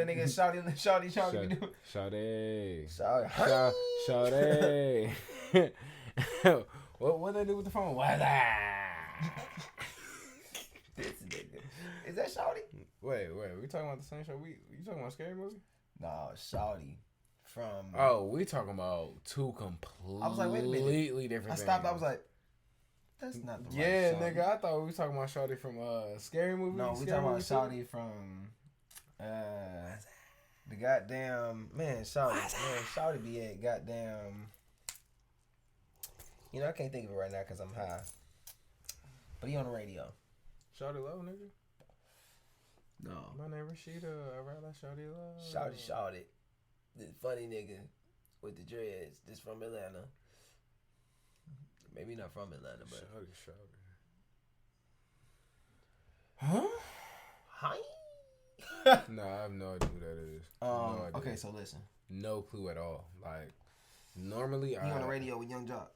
that nigga Shawty be doing. Shawty. What they do with the phone? What's that? This nigga. Is that Shawty? Wait. We talking about the same show? You talking about Scary Movie? No, Shawty from. Oh, we talking about two completely I was like, wait a minute. different. I stopped. things. I was like, that's not the right Yeah, Shawty. nigga. I thought we were talking about Shawty from Scary Movie. No, we talking about Shawty from the goddamn Shawty be at goddamn. You know, I can't think of it right now because I'm high. But he on the radio. Shawty Low, nigga. No. My name Rashida. I ride like Shawty Low. Shawty. This funny nigga with the dreads. This from Atlanta. Maybe not from Atlanta, but. Shawty. Huh? Hi? No, I have no idea who that is. No idea. Okay, so listen. No clue at all. Like, normally he on the radio with Young Jock.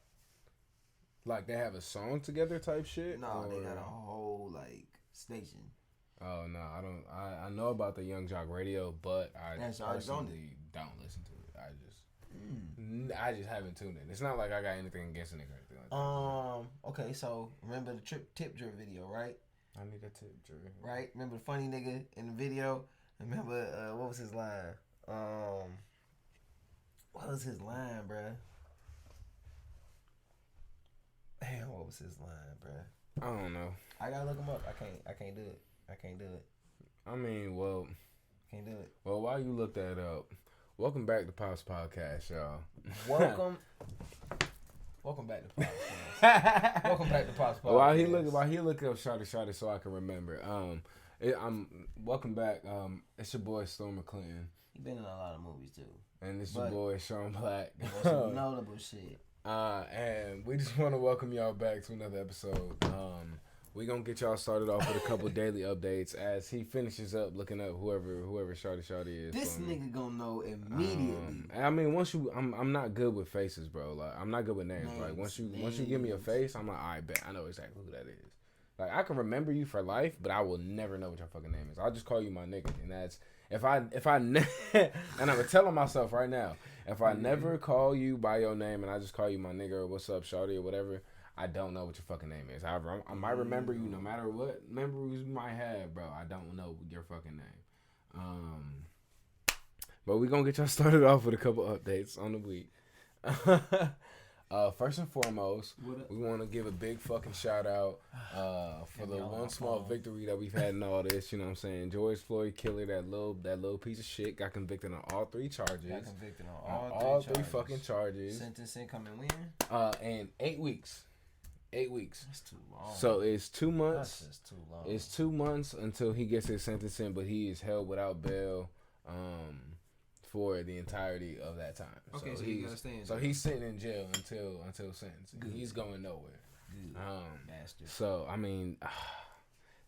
Like, they have a song together type shit? No, they got a whole, like, station. Oh, no, I don't. I know about the Young Jock radio, but I personally don't listen to it. I just haven't tuned in. It's not like I got anything against a nigga or anything like that. Okay, so remember the tip drill video, right? I need a tip drill. Right? Remember the funny nigga in the video? Remember, what was his line? What was his line, bruh? Damn, what was his line, bruh? I don't know. I gotta look him up. I can't do it. I mean, well, can't do it. Well, while you look that up, welcome back to Pops Podcast, y'all. Welcome back to Pops Podcast. Welcome back to Pops Podcast. While he look up Shawty so I can remember. I'm welcome back. It's your boy Stormer Clinton. He been in a lot of movies too. And it's your boy Sean Black. Some notable shit. And we just want to welcome y'all back to another episode. We're going to get y'all started off with a couple daily updates as he finishes up looking up whoever Shawty is. This nigga gonna know immediately. I mean, I'm not good with faces, bro. Like, I'm not good with names. Like, once you give me a face, I'm like, I bet I know exactly who that is. Like, I can remember you for life, but I will never know what your fucking name is. I'll just call you my nigga, and that's and I'm telling myself right now, if I never call you by your name and I just call you my nigga or what's up, Shawty or whatever, I don't know what your fucking name is. However, I might remember you no matter what memories you might have, bro. I don't know your fucking name. But we're going to get y'all started off with a couple updates on the week. First and foremost, we want to give a big fucking shout out for the one small victory that we've had in all this. You know what I'm saying? George Floyd killer, that little piece of shit, got convicted on all three charges. All three fucking charges. Sentencing coming when? And 8 weeks. 8 weeks. That's too long. So it's 2 months. That's just too long. It's 2 months until he gets his sentencing, but he is held without bail for the entirety of that time. Okay, so he's gonna stay in jail. So he's sitting in jail until sentencing. Good. He's going nowhere. Good. Bastard. So I mean,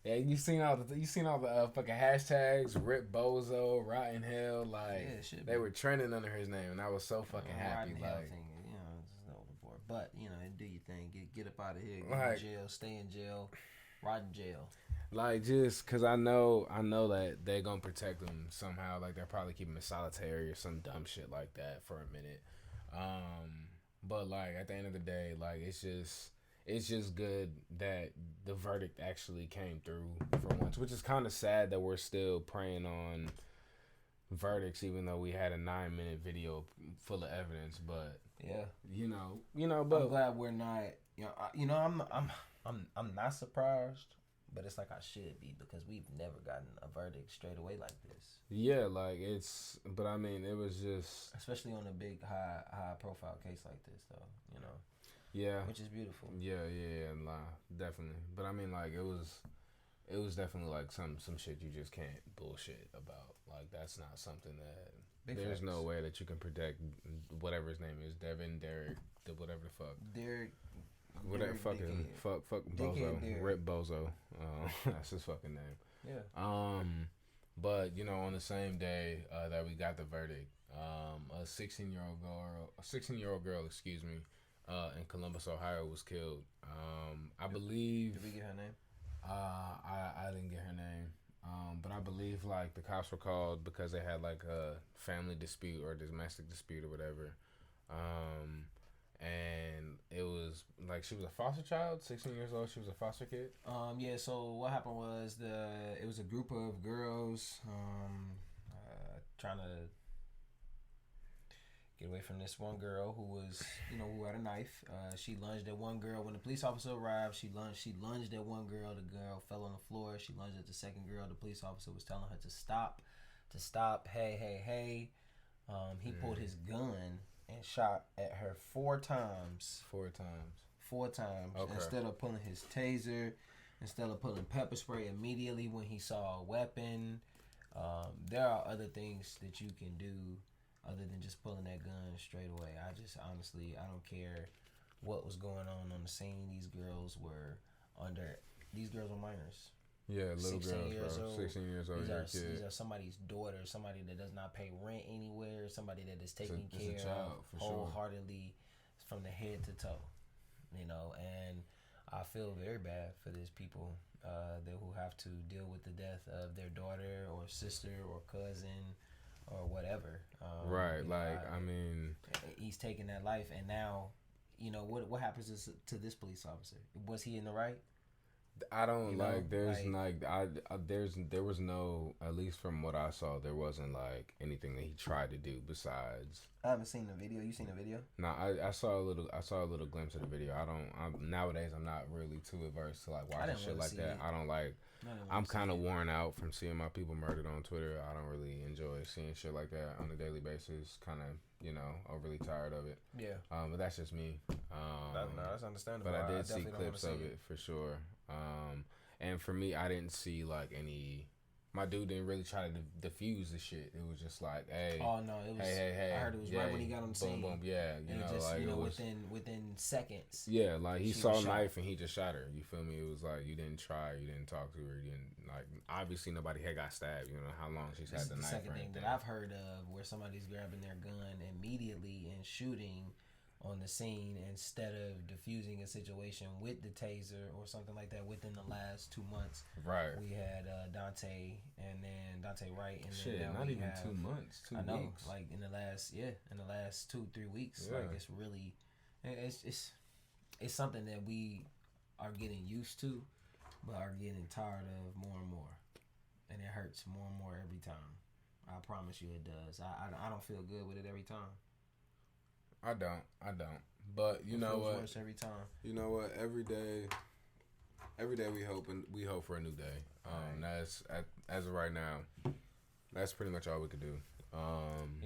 yeah, you seen all the fucking hashtags, Rip Bozo, Rotten Hell, like they were trending under his name, and I was so fucking happy. Like. But, you know, do your thing. Get up out of here. Get in jail. Stay in jail. Rot in jail. Like, just because I know that they're going to protect him somehow. Like, they're probably keeping him solitary or some dumb shit like that for a minute. But, like, at the end of the day, like, it's just good that the verdict actually came through for once. Which is kind of sad that we're still preying on verdicts, even though we had a 9-minute video full of evidence. But... yeah, you know, but I'm glad we're not. I'm not surprised, but it's like I should be because we've never gotten a verdict straight away like this. Yeah, like but I mean, it was just especially on a big high profile case like this, though. You know. Yeah. Which is beautiful. Yeah, definitely. But I mean, like it was definitely like some shit you just can't bullshit about. Like that's not something that. There's no way that you can protect whatever his name is, Devin, Derek, whatever the fuck. Derek. Whatever fucking fuck Bozo, Rip Bozo. That's his fucking name. Yeah. But you know, on the same day that we got the verdict, a 16-year-old girl, in Columbus, Ohio, was killed. I believe. Did we get her name? I didn't get her name. But I believe like the cops were called because they had like a family dispute or domestic dispute or whatever. And it was like she was a foster child, 16 years old. She was a foster kid. Yeah. So what happened was it was a group of girls trying to get away from this one girl who had a knife. She lunged at one girl when the police officer arrived. She lunged at one girl. The girl fell on the floor. She lunged at the second girl. The police officer was telling her to stop. Hey. He pulled his gun and shot at her 4 times. 4 times. 4 times. Okay. Instead of pulling his taser, instead of pulling pepper spray immediately when he saw a weapon. There are other things that you can do other than just pulling that gun straight away. I don't care what was going on the scene. These girls were minors. Yeah, little girls, bro. 16 years old. These are somebody's daughter, somebody that does not pay rent anywhere, somebody that is taken care of wholeheartedly from the head to toe. And I feel very bad for these people who have to deal with the death of their daughter or sister or cousin or whatever. Right, I mean, he's taking that life, and now, what happens to this police officer? Was he in the right? I don't there was no, at least from what I saw, there wasn't like anything that he tried to do besides. I haven't seen the video. You seen the video? No, I saw a little glimpse of the video. Nowadays I'm not really too averse to like watching shit like that. I don't like. I'm kind of worn out from seeing my people murdered on Twitter. I don't really enjoy seeing shit like that on a daily basis. Kind of, overly tired of it. Yeah. But that's just me. That's understandable. But I did see clips of it for sure. And for me, I didn't see like any. My dude didn't really try to diffuse the shit. It was just like, hey. Oh no, it was. Hey. I heard it was right when he got on the scene. Boom, yeah. Within seconds. Yeah, like he saw a knife and he just shot her. You feel me? It was like you didn't try, you didn't talk to her, you didn't like. Obviously, nobody had got stabbed. You know how long she's had the knife. Second thing that I've heard of where somebody's grabbing their gun immediately and shooting on the scene instead of diffusing a situation with the taser or something like that within the last 2 months. Right. We had Dante and then Dante Wright and shit, then not even 2 months. 2 weeks. I know, like in the last 2-3 weeks. Yeah. Like it's really, it's something that we are getting used to, but are getting tired of more and more, and it hurts more and more every time. I promise you, it does. I don't feel good with it every time. I don't. But you know what? Worse every time. You know what? Every day we hope for a new day. That's as of right now. That's pretty much all we could do.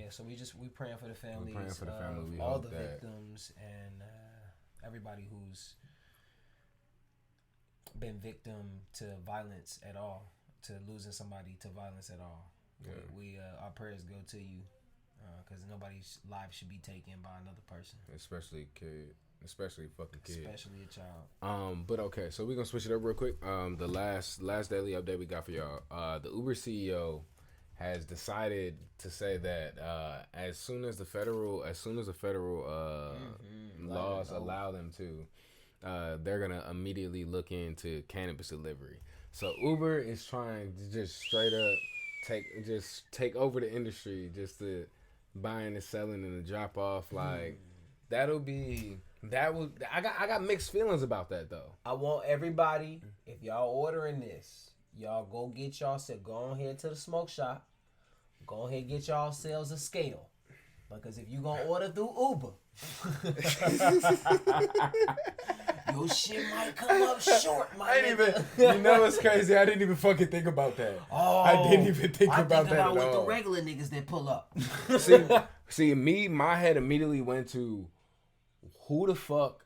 So we praying for the families. We're praying for the family. We all hope the that victims and everybody who's been victim to violence at all, to losing somebody to violence at all. Yeah. We our prayers go to you. Because nobody's life should be taken by another person, especially a kid, especially a fucking kid, especially a child. But okay, so we're gonna switch it up real quick. The last daily update we got for y'all. The Uber CEO has decided to say that as soon as the federal laws allow them to, they're gonna immediately look into cannabis delivery. So Uber is trying to just straight up take over the industry, just to buying and selling and the drop off. Like I got mixed feelings about that though. I want everybody, if y'all ordering this, y'all go get y'allself, go on ahead to the smoke shop, go ahead and get y'allselves a scale, because if you gonna order through Uber, your shit might come up short, you know what's crazy? I didn't even fucking think about that. Oh, I didn't even think about that at all. With the regular niggas that pull up. My head immediately went to who the fuck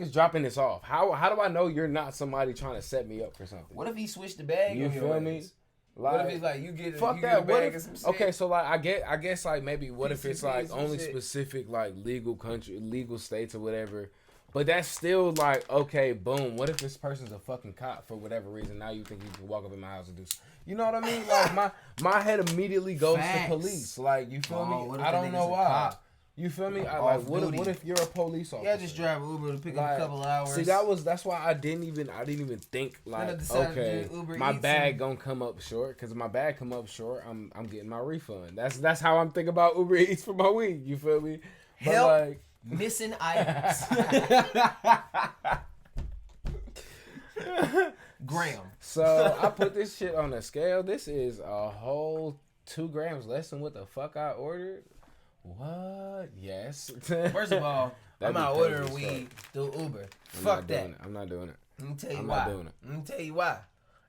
is dropping this off? How do I know you're not somebody trying to set me up for something? What if he switched the bag? You feel me? Like, what if he's like, you get fuck you that? Get a bag of some shit? Okay, so like I guess like maybe what if it's like only specific like legal states or whatever. But that's still like, okay, boom. What if this person's a fucking cop for whatever reason? Now you think you can walk up in my house and do, you know what I mean? Like my head immediately goes to police. Like, you feel me? I don't know why. You feel me? What if you're a police officer? Yeah, just drive Uber to pick up a couple hours. See, that's why I didn't even think like, okay, my bag gonna come up short, because if my bag come up short, I'm getting my refund. That's how I'm thinking about Uber Eats for my week. You feel me? But help, like missing items. Graham. So I put this shit on a scale. This is a whole 2 grams less than what the fuck I ordered. What? Yes. First of all, I'm not ordering weed through Uber. Fuck that. I'm not doing it. Let me tell you why. Let me tell you why.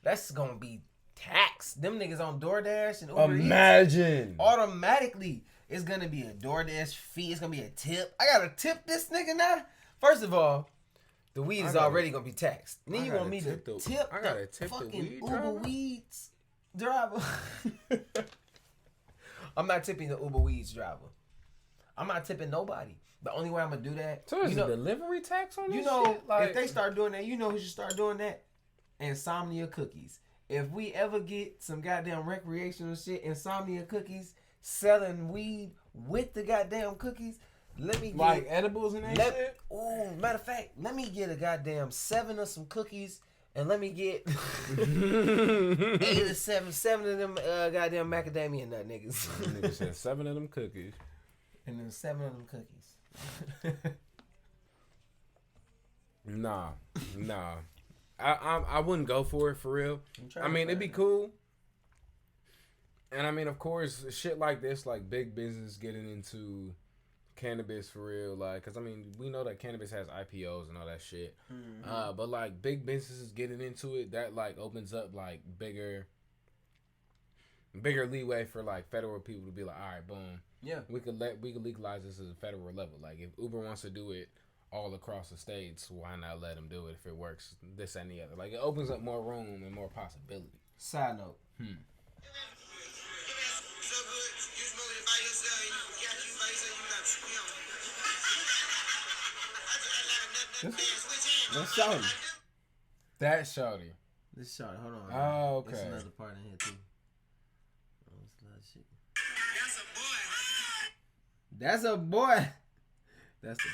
That's gonna be taxed. Them niggas on DoorDash and Uber Imagine. Eats, automatically, it's gonna be a DoorDash fee. It's gonna be a tip. I gotta tip this nigga now. First of all, the weed is already gonna be taxed. Then you want me to tip the fucking Uber Weeds driver? I'm not tipping the Uber Weeds driver. I'm not tipping nobody. The only way I'm gonna do that, so is a delivery tax on this shit? Like, if they start doing that, you know who should start doing that? Insomnia Cookies. If we ever get some goddamn recreational shit, Insomnia Cookies selling weed with the goddamn cookies, let me get like edibles and that shit. Ooh, matter of fact, let me get a goddamn 7 of some cookies. And let me get 8 or 7 of them goddamn macadamia nut niggas. Nigga said 7 of them cookies. And then 7 of them cookies. Nah. I wouldn't go for it for real. I mean, it'd be cool. And I mean, of course, shit like this, like big business getting into cannabis for real, like, because I mean, we know that cannabis has IPOs and all that shit, but like big businesses getting into it, that like opens up like bigger leeway for like federal people to be like, all right, boom, yeah, we could legalize this at a federal level. Like if Uber wants to do it all across the states, why not let them do it if it works this and the other? Like it opens up more room and more possibility. Side note. That's shawty. That's shawty. This shawty. Hold on. Oh, okay. There's another part in here too. Oh, it's a lot of shit. That's a boy. That's the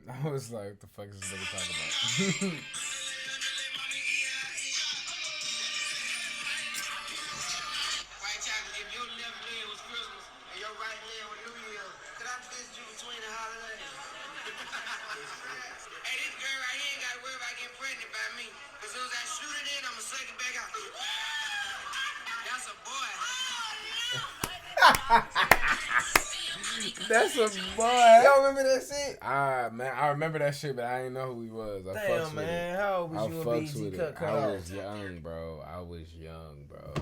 part. I was like, what the fuck is this nigga talking about? That's a boy. Y'all remember that shit? Man, I remember that shit, but I didn't know who he was. Damn, man. How old was you when BT cut I was young, bro.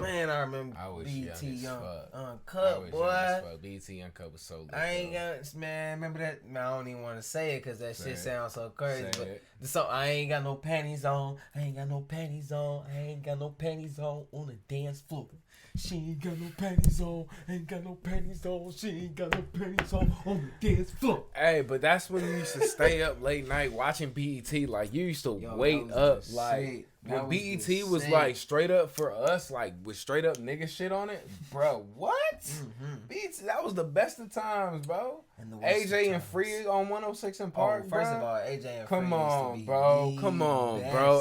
Man, I remember BT young. Uncut, boy. BT Uncut was so lit. I ain't got, man, remember that? Man, I don't even want to say it because that shit sounds so crazy. But the song, I ain't got no panties on. I ain't got no panties on. I ain't got no panties on the dance floor. She ain't got no panties on, ain't got no panties on, she ain't got no panties on the dance floor. Hey, but that's when you used to stay up late night watching BET. Like, you used to wait up, like, when BET was like straight up for us, like with straight up nigga shit on it, bro. What? BET, that was the best of times, bro. AJ and Free on 106 in Park. First of all, AJ and Free. Come on, bro.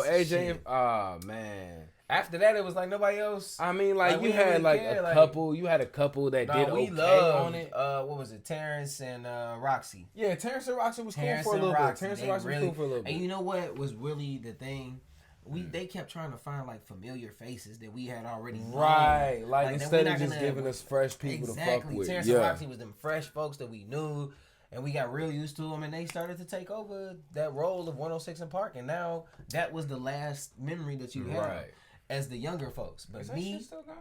AJ and man. After that, it was like nobody else. I mean, like you had like a couple. You had a couple that did okay on it. What was it? Terrence and Roxy. Yeah, Terrence and Roxy was cool for a little bit. Terrence and Roxy was cool for a little bit. And you know what was really the thing? They kept trying to find like familiar faces that we had already known. Right, like instead of just giving us fresh people to fuck with. Terrence and Roxy was them fresh folks that we knew, and we got real used to them, and they started to take over that role of 106 in Park, and now that was the last memory that you had. Right. As the younger folks, but is me. Shit still going?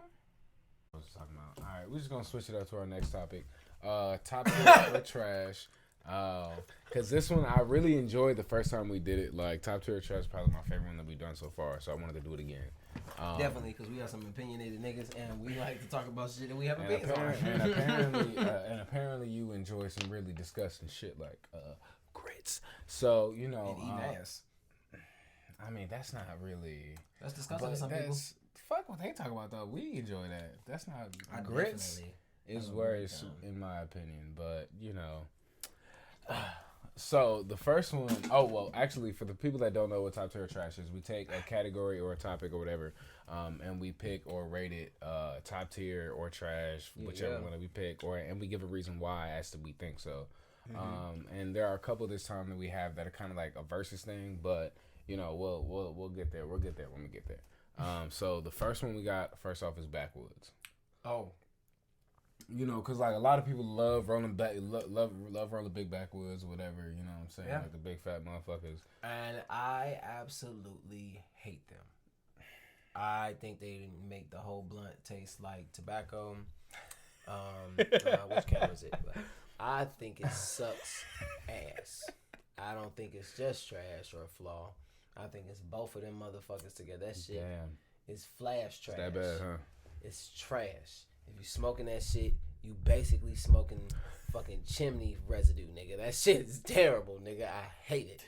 I was talking about. All right, we're just gonna switch it up to our next topic. Top tier or trash. Cause this one I really enjoyed the first time we did it. Like top tier or trash, probably my favorite one that we've done so far. So I wanted to do it again. Definitely, because we got some opinionated niggas, and we like to talk about shit that we have opinions on. And apparently, you enjoy some really disgusting shit like grits. So you know, and eating ass. I mean, that's not really. That's disgusting to some people. Fuck what they talk about though. We enjoy that. That's not grits. is worse, in my opinion. But, you know. So, the first one... Oh, well, actually, for the people that don't know what top tier trash is, we take a category or a topic or whatever, and we pick or rate it top tier or trash, whichever one that we pick, and we give a reason why as to we think so. And there are a couple this time that we have that are kind of like a versus thing, but, you know, we'll get there. We'll get there when we get there. So, the first one we got, first off, is Backwoods. Oh. You know, because, like, a lot of people love rolling love rolling big backwoods or whatever, you know what I'm saying? Yeah. Like the big fat motherfuckers. And I absolutely hate them. I think they make the whole blunt taste like tobacco. Which camera is it? But I think it sucks ass. I don't think it's just trash or a flaw. I think it's both of them motherfuckers together. That shit is flash trash. It's that bad, huh? It's trash. If you smoking that shit, you basically smoking fucking chimney residue, nigga. That shit is terrible, nigga. I hate it.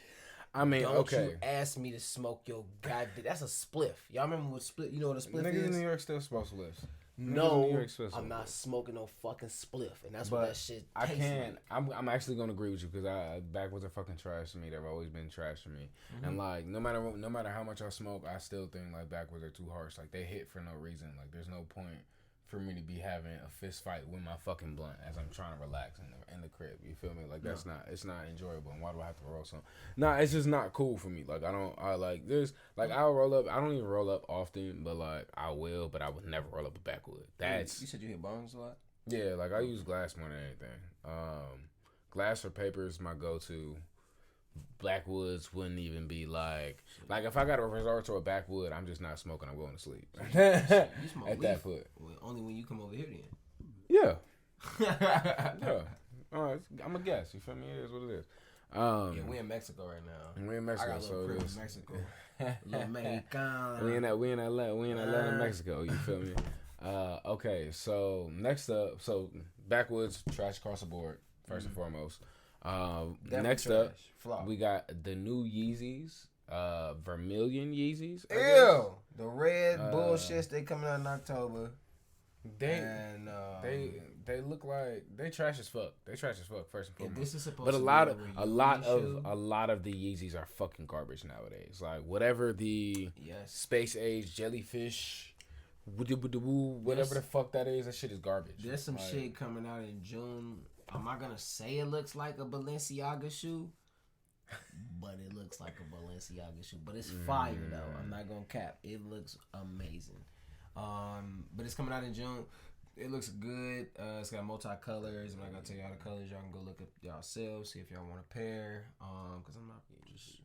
I mean, Don't you ask me to smoke your goddamn... That's a spliff. Y'all remember what split? You know what a spliff is? Niggas in New York still smoke spliffs. No, I'm not smoking no fucking spliff, and that's what that shit tastes like. I'm actually gonna agree with you because Backwoods are fucking trash to me. They've always been trash to me, and like no matter how much I smoke, I still think like Backwoods are too harsh. Like they hit for no reason. Like there's no point for me to be having a fist fight with my fucking blunt as I'm trying to relax in the crib. You feel me? Like it's not enjoyable. And why do I have to roll something? Nah, it's just not cool for me. Like I'll roll up. I don't even roll up often, but like I will, but I would never roll up a backwood. You said you hit bongs a lot? Yeah, like I use glass more than anything. Glass or paper is my go-to. Backwoods wouldn't even be like if I got to resort to a backwood, I'm just not smoking. I'm going to sleep. You smoke at weed that foot. Only when you come over here, then. Yeah. Yeah. All right, I'm a guess. You feel me? It is what it is. Yeah, we in Mexico right now. We in Mexico, I got a little crib in Mexico. Little Mexican. We in Atlanta, Mexico. You feel me? Okay, so next up, Backwoods trash across the board first and foremost. Next trash. Up, Flop. We got the new Yeezys, Vermillion Yeezys. Ew, the red bullshits. They coming out in October. They look like they trash as fuck. They trash as fuck first and foremost. This is supposed but to a lot of the Yeezys are fucking garbage nowadays. Like whatever the space age jellyfish, whatever the fuck that is, that shit is garbage. There's some shit coming out in June. I'm not gonna say it looks like a Balenciaga shoe, but it looks like a Balenciaga shoe. But it's fire though. I'm not gonna cap. It looks amazing. But it's coming out in June. It looks good. It's got multi-colors. I'm not gonna tell you all the colors. Y'all can go look up yourselves, see if y'all want a pair. Cause I'm not just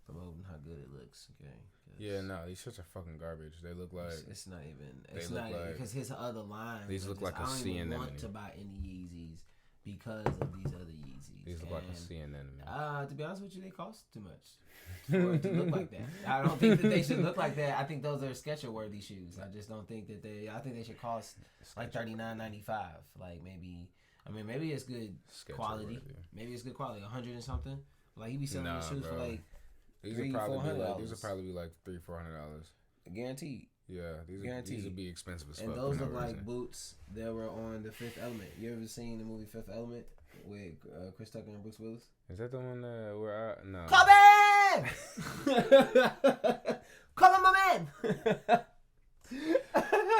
promoting how good it looks. Okay. Yeah, no, these shirts are fucking garbage. They look like it's not even. It's not even, because his other line. These look like a sea anemone. I don't want to buy any Yeezys because of these other Yeezys. These look like a sea anemone. To be honest with you, they cost too much for it to look like that. I don't think that they should look like that. I think those are Skechers-worthy shoes. I just don't think that they. I think they should cost like $39.95. Like maybe it's good quality. Maybe it's good quality. $100 and something. Like he be selling these shoes for like. These would probably be like $300-$400. Guaranteed. Yeah, these would be expensive as fuck. And those look like boots that were on The Fifth Element. You ever seen the movie Fifth Element with Chris Tucker and Bruce Willis? Is that the one where I no? Come on, my man.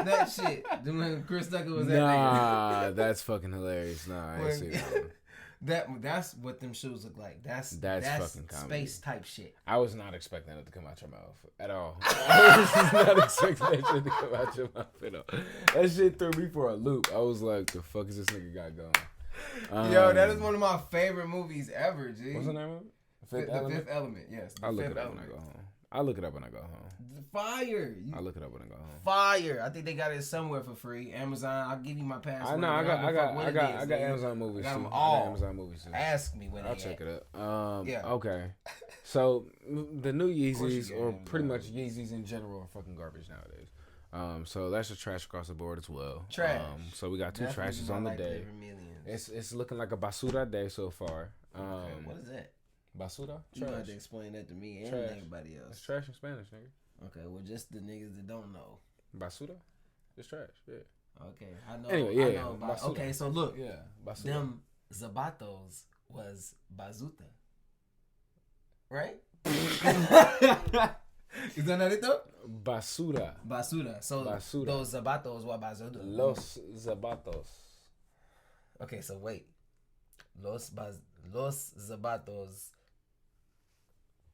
That shit. When Chris Tucker was that nigga. That's fucking hilarious. Nah, I ain't see that one. That's what them shoes look like. That's fucking comedy. Space type shit. I was not expecting it to come out your mouth at all. I was not expecting that shit to come out your mouth at all. That shit threw me for a loop. I was like, the fuck is this nigga got going? Yo, that is one of my favorite movies ever, G. What's the name of it? The Fifth Element, yes. I'll look it up when I go home. I'll look it up when I go home. Fire. I'll look it up when I go home. Fire. I think they got it somewhere for free. Amazon. I'll give you my password. I know. I got Amazon movies too. I got them all. I got Amazon movies too. Ask me when I'll check it up. Yeah. Okay. So the new Yeezys, or pretty much Yeezys in general, are fucking garbage nowadays. So that's just trash across the board as well. Trash. So we got two trashes on the day. It's looking like a basura day so far. Okay, what is that? Basura? You have to explain that to me and everybody else. It's trash in Spanish, nigga. Okay, well, just the niggas that don't know. Basura? It's trash, yeah. Okay, I know. Anyway, yeah. I know okay, so look. Yeah, Basuda. Them zapatos was bazuta. Right? Is that not it though? Basura. So those zapatos were bazuta. Los zapatos. Okay, so wait. Los zapatos.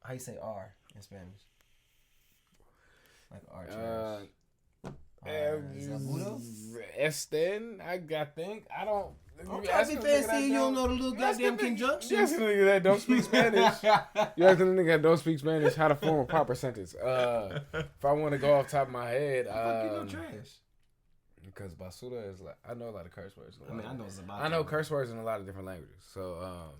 How you say R in Spanish? Like R trash. Zabuto? Estén, I think. I don't. Okay, I be fancy. You don't know the little goddamn conjunctions. You asking a nigga that don't speak Spanish. You asking a nigga that don't speak Spanish how to form a proper sentence. If I want to go off the top of my head, trash. Because basura is like, I know a lot of curse words. I know curse words in a lot of different languages. So,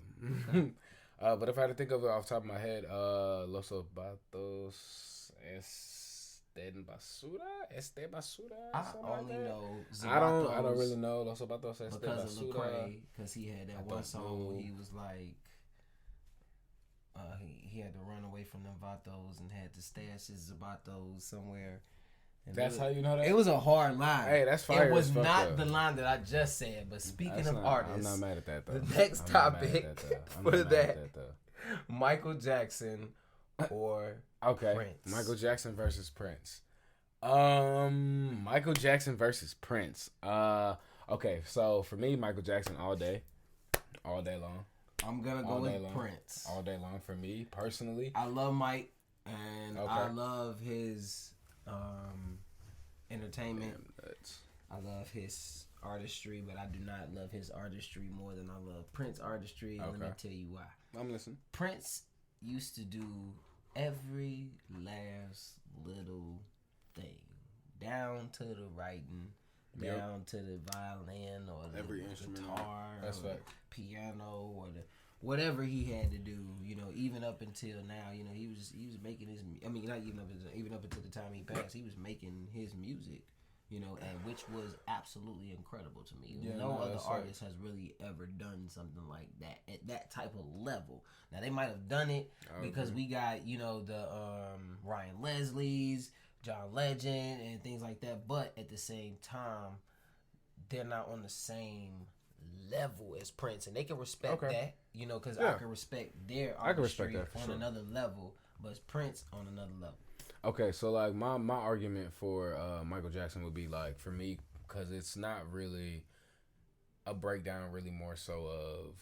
but if I had to think of it off the top of my head, los zapatos Este basura. I only know zapatos. I don't really know los zapatos este because basura. of Lecrae, because he had that one song where he was like, he had to run away from them vatos and had to stash his zapatos somewhere. And that's how you know that? It was a hard line. Hey, that's fire. It was not the line that I just said. But speaking of artists, I'm not mad at that though. The next topic for that, Michael Jackson or Prince. Michael Jackson versus Prince. Michael Jackson versus Prince. Okay, so for me, Michael Jackson all day long. I'm gonna go with Prince all day long. For me personally, I love Mike and I love his entertainment. I love his artistry, but I do not love his artistry more than I love Prince artistry. And let me tell you why. I'm listening. Prince used to do every last little thing, down to the writing, down to the violin or the every instrument, guitar, or piano, or whatever he had to do. You know, even up until now, you know, he was making his. I mean, not even up until the time he passed, he was making his music. You know, and which was absolutely incredible to me. No other artist has really ever done something like that at that type of level. Now they might have done it because we got, you know, the Ryan Leslie's, John Legend, and things like that. But at the same time, they're not on the same level as Prince, and they can respect that. You know, because I can respect their artistry on another level, but Prince on another level. Okay, so like my argument for Michael Jackson would be like, for me, because it's not really a breakdown, really more so of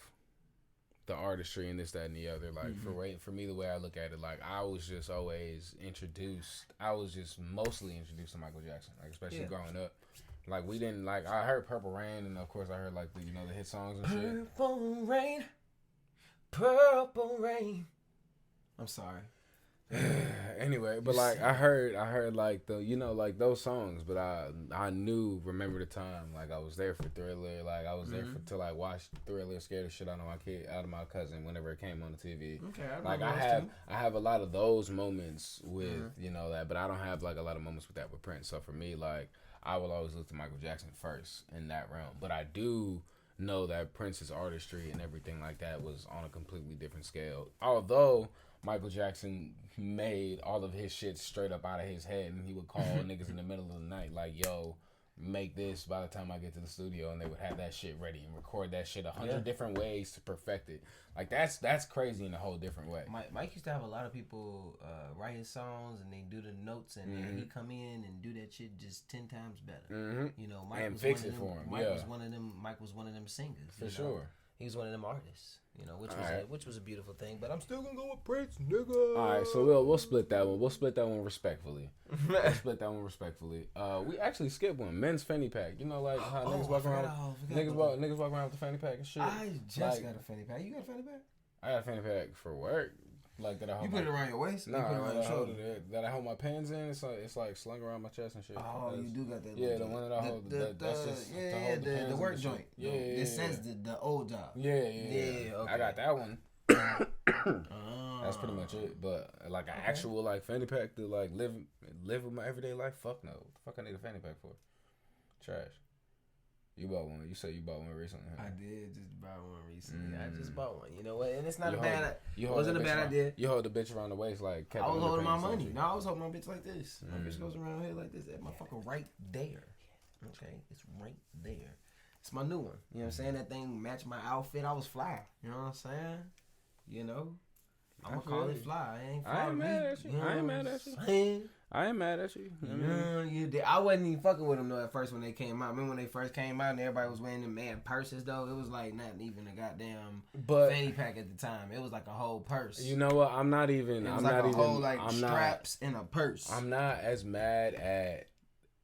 the artistry and this, that, and the other. Like for me, the way I look at it, like I was just mostly introduced to Michael Jackson, like especially growing up. Like we didn't like I heard Purple Rain, and of course I heard like the the hit songs and shit. Purple Rain. I'm sorry. Anyway, but like I heard like the like those songs, but I remember the time, like I was there for Thriller, like I was there to like watch Thriller, scared the shit out of my cousin whenever it came on the TV. Okay, I have a lot of those moments with that, but I don't have like a lot of moments with that with Prince. So for me, like I will always look to Michael Jackson first in that realm, but I do know that Prince's artistry and everything like that was on a completely different scale, although Michael Jackson made all of his shit straight up out of his head, and he would call niggas in the middle of the night like, yo, make this by the time I get to the studio, and they would have that shit ready and record that shit 100 different ways to perfect it. Like that's crazy in a whole different way. Mike used to have a lot of people write his songs, and they do the notes, and then he come in and do that shit just 10 times better. You know, Mike and was fix one it of for them, him. Mike was one of them. Mike was one of them singers. For sure. He was one of them artists, which was a beautiful thing. But I'm still gonna go with Prince, nigga. All right, so we'll split that one. We'll split that one respectfully. We actually skipped one. Men's fanny pack. You know, like how niggas walk around. Niggas walk around with the fanny pack and shit. I just got a fanny pack. You got a fanny pack? I got a fanny pack for work. Like that I hold. You put it around your waist? No, that I hold my pens in. It's like slung around my chest and shit. Oh, you do got that. Yeah, the one that I hold. That's just to hold the pens the work joint. Yeah, it says the old job. Yeah. Okay. I got that one. That's pretty much it. But like an actual like fanny pack to like live with my everyday life. Fuck no. What the fuck I need a fanny pack for? Trash. You bought one. You said you bought one recently. Huh? I did just buy one recently. I just bought one. You know what? And it's not it wasn't a bad idea. You hold the bitch around the waist like. I was holding my money. No, I was holding my bitch like this. My bitch goes around here like this. That motherfucker right there. Okay, it's right there. It's my new one. You know what I'm saying? That thing matched my outfit. I was fly. You know what I'm saying? You know? I'm going to call it fly. I ain't fly. I ain't mad at you. You know I ain't mad at you. I ain't mad at you. I wasn't even fucking with them though at first when they came out. Remember when they first came out and everybody was wearing them mad purses though? It was like not even a goddamn fanny pack at the time. It was like a whole purse. You know what? I'm not even. It was I'm like not a even. whole like I'm straps in a purse. I'm not as mad at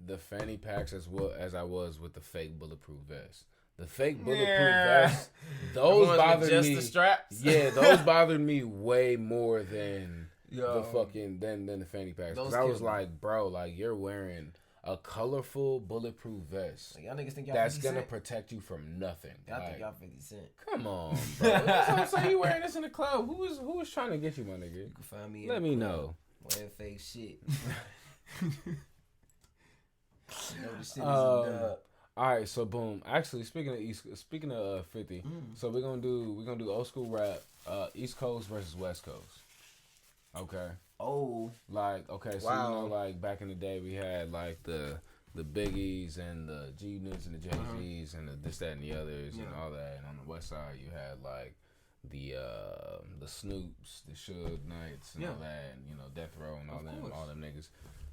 the fanny packs as well as I was with the fake bulletproof vest. The fake bulletproof vest, those bothered just me. The straps? Yeah, those bothered me way more than the fucking than the fanny packs. Because I was like, bro, like you're wearing a colorful bulletproof vest. Like, y'all niggas think y'all that's 50 gonna cent? Protect you from nothing. Y'all think y'all 50 Cent? Come on, bro. That's what I'm saying. You wearing this in the club? Who is trying to get you, my nigga? You can find me. Let me know. Wearing fake shit. You know the shit is a dub. All right, so boom. Actually, speaking of 50, so we're gonna do old school rap, East Coast versus West Coast. Okay. Oh. Like okay, so you know, like back in the day, we had like the Biggies and the G Units and the Jay-Z's and the this, that, and the others and all that. And on the West Side, you had like the Snoops, the Suge Knights and all that, and Death Row and all them niggas.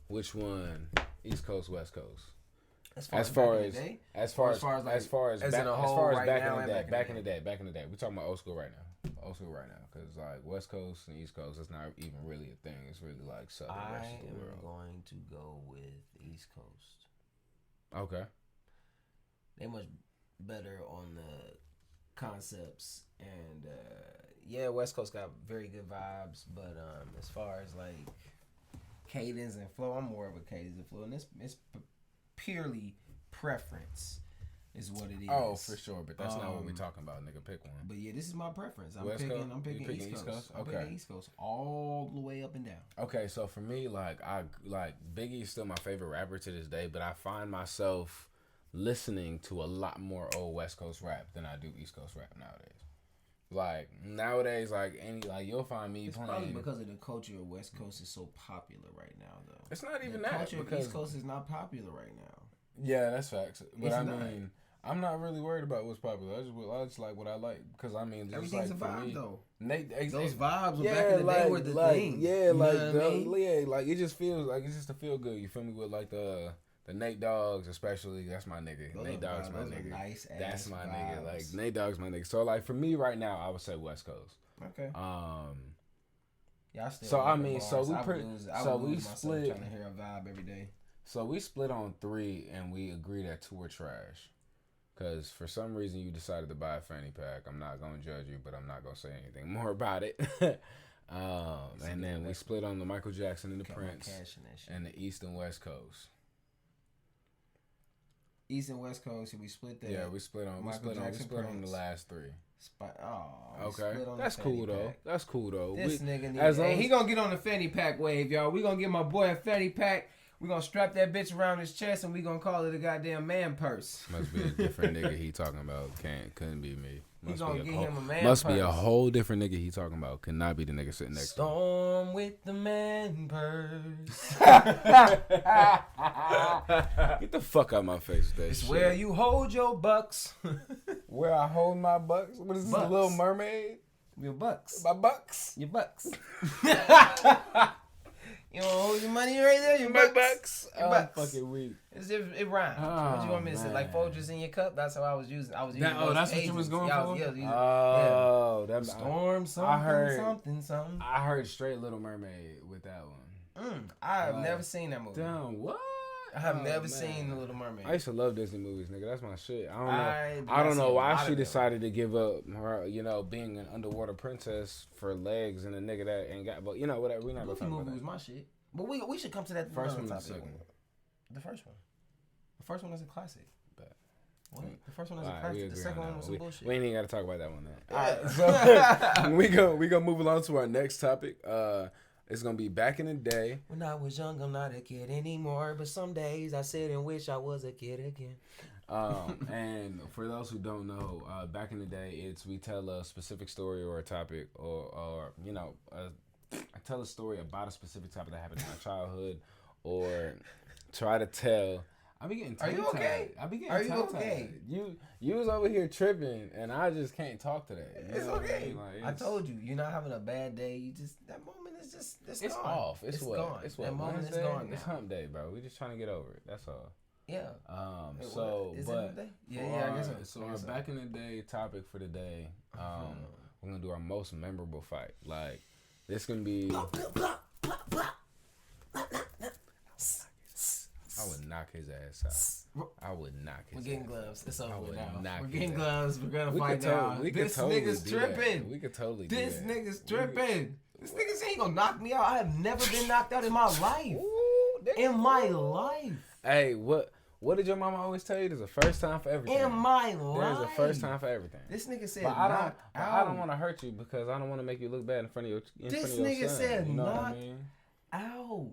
Which one? East Coast, West Coast? As far as back in the day. We're talking about old school right now. Because like West Coast and East Coast, it's not even really a thing. It's really like southern rest of the world. I am going to go with East Coast. Okay. They much better on the concepts and West Coast got very good vibes, but as far as like cadence and flow, I'm more of a cadence and flow, and it's purely preference is what it is. Oh, for sure, but that's not what we're talking about, nigga. Pick one. But yeah, this is my preference. I'm picking East Coast. Okay. I'm picking East Coast all the way up and down. Okay, so for me, like Biggie is still my favorite rapper to this day, but I find myself listening to a lot more old West Coast rap than I do East Coast rap nowadays. Like nowadays, you'll find me playing. Probably because of the culture of West Coast is so popular right now, though. It's not even the that culture because of East Coast is not popular right now. Yeah, that's facts. But I mean, I'm not really worried about what's popular. I just like what I like because I mean, everything's like, a vibe me, though. Those vibes back in the day were the thing. Yeah, like it just feels like it's just a feel good. You feel me with like the Nate Dogg's especially. That's my nigga. Nate Dogg's my nigga. Nice ass that's my vibes. nigga. Like Nate Dogg's my nigga. So like for me right now, I would say West Coast. Okay. Yeah, I still. So I mean, bars. we split. Trying to hear a vibe every day. So we split on 3, and we agreed that 2 were trash. Because for some reason you decided to buy a fanny pack. I'm not going to judge you, but I'm not going to say anything more about it. And then we split on the Michael Jackson and the Prince and the East and West Coast. East and West Coast, we split that. Yeah, we split on the last 3. Okay, that's cool though. That's cool though. This nigga he gonna get on the fanny pack wave, y'all. We gonna get my boy a fanny pack. We gonna strap that bitch around his chest and we gonna call it a goddamn man purse. Must be a different nigga he talking about. Couldn't be me. Must him a man Must purse. be a whole different nigga he talking about. Could not be the nigga sitting next to him. Storm with the man purse. Get the fuck out of my face with that it's shit. where you hold your bucks. Where I hold my bucks? What is this, Bucks. a Little Mermaid? Your bucks. My bucks? Your bucks. You don't hold your money right there. Your bucks. Your bucks. Fucking weak. It rhymes. What you want me to say? Like Folgers in your cup? That's how I was using. That's pages. what you was going for? That storm something. I heard straight Little Mermaid with that one. I have never seen that movie. Damn, what? I have never seen The Little Mermaid. I used to love Disney movies, nigga. That's my shit. I don't know why she decided to give up her, being an underwater princess for legs and a nigga that ain't got. But whatever. We not gonna talk about that. Movie was my shit. But we should come to that first one. The second one. The first one. The first one is a classic. But what? The first one is a classic. The second one was some bullshit. We ain't even got to talk about that one. Alright, so we gonna move along to our next topic. It's gonna be back in the day. When I was young, I'm not a kid anymore. But some days I sit and wish I was a kid again. And for those who don't know, back in the day, we tell a specific story or a topic, or I tell a story about a specific topic that happened in my childhood, or try to tell I be getting tongue-tied. Are you okay? I be getting tongue-tied. You was over here tripping, and I just can't talk today. It's okay. I mean? Like, I told you, you're not having a bad day. You just that moment is just it's gone. Off. It's gone. It's what that moment Wednesday? is gone. It's hump day, bro. We just trying to get over it. That's all. Yeah. So, is but it hump day? Yeah, I guess so. Our back in the day topic for the day. We're gonna do our most memorable fight. Like this gonna be. I would knock his ass out. I would knock his ass out. We're getting gloves. It's over now. We're getting gloves. We're gonna fight now. This nigga's tripping. We could totally do that. This nigga's tripping. This nigga ain't gonna knock me out. I have never been knocked out in my life. In my life. Hey, what did your mama always tell you? There's a first time for everything. In my life. There's a first time for everything. This nigga said I don't want to hurt you because I don't want to make you look bad in front of your This nigga nigga said you know knock what I mean? out.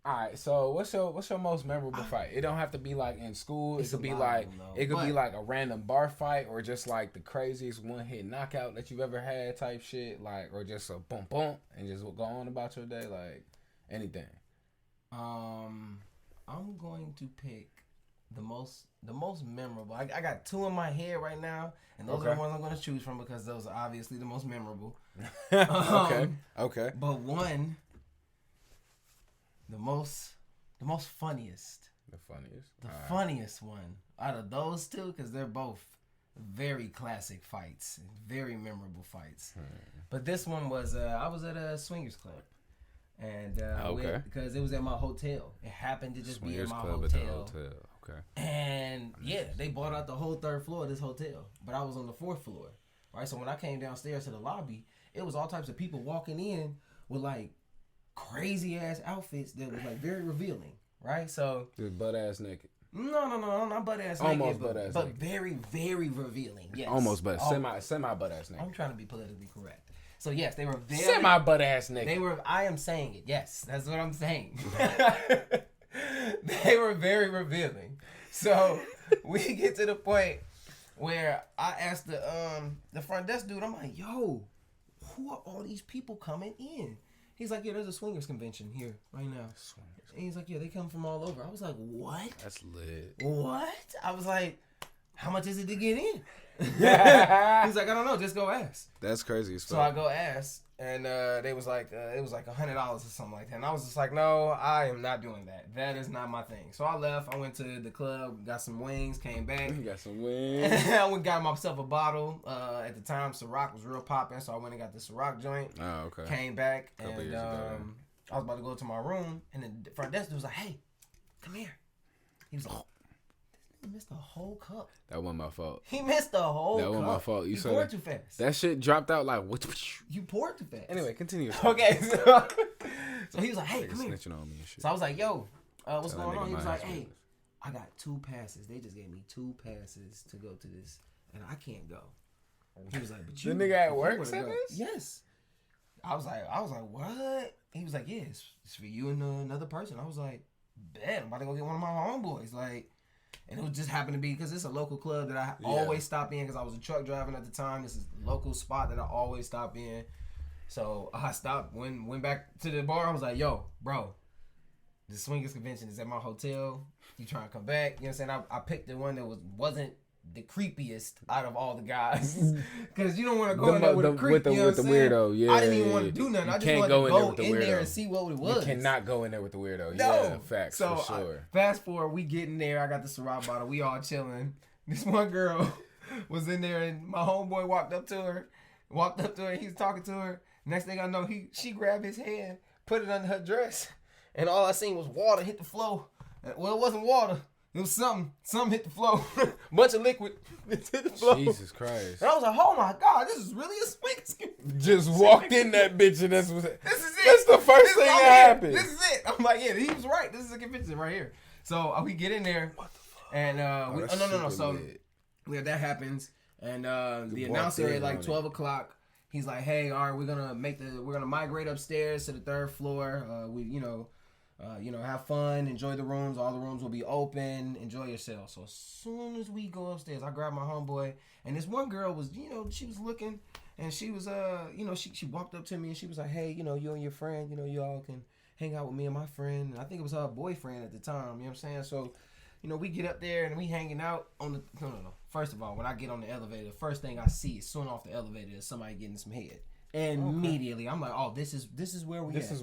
All right, so what's your most memorable fight? It don't have to be like in school. It could be like be like a random bar fight or just like the craziest one hit knockout that you've ever had type shit, like or just a bump bump and just go on about your day, like anything. I'm going to pick the most memorable. I got two in my head right now, and those are the ones I'm going to choose from because those are obviously the most memorable. Okay. But one. The most funniest. The funniest. The funniest one out of those two, because they're both very classic fights, very memorable fights. But this one was I was at a swingers club, and because it was at my hotel. It happened to just be in my hotel. Okay. And they bought out the whole third floor of this hotel, but I was on the fourth floor. Right, so when I came downstairs to the lobby, it was all types of people walking in with like crazy ass outfits that was like very revealing, right? So just butt ass naked. No, not butt ass naked. Almost butt ass naked. But very, very revealing. Yes. Almost butt semi butt ass naked. I'm trying to be politically correct. So yes, they were very semi butt ass naked. I am saying it. Yes, that's what I'm saying. They were very revealing. So we get to the point where I asked the front desk dude, I'm like, yo, who are all these people coming in? He's like, yeah, there's a swingers convention here right now. And he's like, yeah, they come from all over. I was like, what? That's lit. What? I was like, how much is it to get in? He's like, I don't know, just go ask. That's crazy as fuck. So I go ask, and they was like, it was like $100 or something like that. And I was just like, no, I am not doing that. That is not my thing. So I left. I went to the club, got some wings, came back. You got some wings. I went and got myself a bottle. At the time, Ciroc was real popping, so I went and got the Ciroc joint. Oh, okay. Came back, and I was about to go to my room, and the front desk dude was like, hey, come here. He was like, he missed the whole cup. That wasn't my fault. He missed the whole cup. That wasn't my fault. You poured too fast. That shit dropped out like... You poured too fast. Anyway, continue. Okay, so he was like, hey, come here. Snitching on me and shit. So I was like, yo, what's going on? He was like, hey, I got 2 passes. They just gave me 2 passes to go to this, and I can't go. He was like, but you... The nigga at work said this? Yes. I was like, what? He was like, yeah, it's for you and another person. I was like, bet, I'm about to go get one of my homeboys. Like, and it just happened to be because it's a local club that I always stop in because I was a truck driving at the time. This is a local spot that I always stop in. So I stopped, went back to the bar. I was like, yo, bro, the swingers convention is at my hotel. You trying to come back? You know what I'm saying? I picked the one that wasn't the creepiest out of all the guys because you don't want to go in there with a creep, you know what I'm saying? Weirdo. Yeah, I didn't even want to do nothing. I just wanted to go in there and see what it was. You cannot go in there with the weirdo. No. Yeah, facts, so for sure. Fast forward, we get in there. I got the Ciroc bottle. We all chilling. This one girl was in there, and my homeboy walked up to her. He was talking to her. Next thing I know, she grabbed his hand, put it under her dress, and all I seen was water hit the floor. Well, it wasn't water. It was something. Something hit the floor. Bunch of liquid hit the floor. Jesus Christ. And I was like, oh my God, this is really a swingers. Just walked in that bitch and this is it. That's the first thing that happened. This is it. I'm like, yeah, he was right. This is a convention right here. So we get in there. What the fuck? And no. So that happens. And the announcer at like 12 o'clock, he's like, hey, all right, we're gonna migrate upstairs to the 3rd floor. Have fun, enjoy the rooms. All the rooms will be open. Enjoy yourself. So as soon as we go upstairs, I grab my homeboy, and this one girl was, she was looking, and she was, she walked up to me and she was like, hey, you and your friend, you all can hang out with me and my friend. And I think it was her boyfriend at the time. You know what I'm saying? So, we get up there and we hanging out on the no. First of all, when I get on the elevator, the first thing I see is soon off the elevator is somebody getting some head. And immediately I'm like, oh, this is where we this at. Is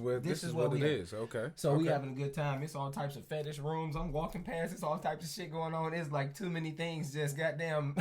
what it is. Okay. So we having a good time. It's all types of fetish rooms. I'm walking past. It's all types of shit going on. It's like too many things just goddamn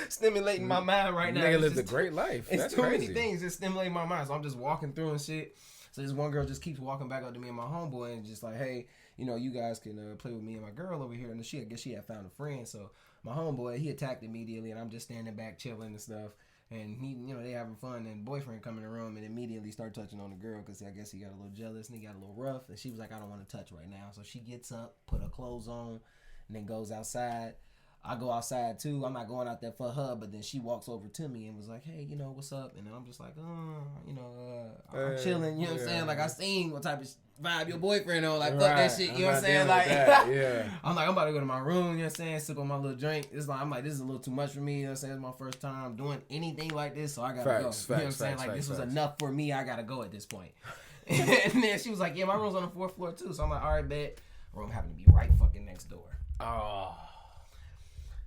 stimulating my mind right now. Nigga lived a great life. It's too many things just stimulating my mind. So I'm just walking through and shit. So this one girl just keeps walking back up to me and my homeboy and just like, hey, you guys can play with me and my girl over here. And I guess she had found a friend. So my homeboy, he attacked immediately, and I'm just standing back chilling and stuff. And he, they having fun, and boyfriend come in the room and immediately start touching on the girl because I guess he got a little jealous and he got a little rough. And she was like, I don't want to touch right now. So she gets up, put her clothes on, and then goes outside. I go outside too. I'm not going out there for her, but then she walks over to me and was like, hey, what's up? And then I'm just like, I'm chilling. You know what I'm saying? Like, I seen what type of vibe your boyfriend on. Like, fuck that shit. You know what I'm saying? Like, yeah. I'm like, I'm about to go to my room. You know what I'm saying? Sip on my little drink. I'm like, this is a little too much for me. You know what I'm saying? It's my first time doing anything like this, so I gotta go. You know what I'm saying? Like, this was enough for me. I gotta go at this point. And then she was like, yeah, my room's on the 4th floor too. So I'm like, all right, bet. Room happened to be right fucking next door. Oh.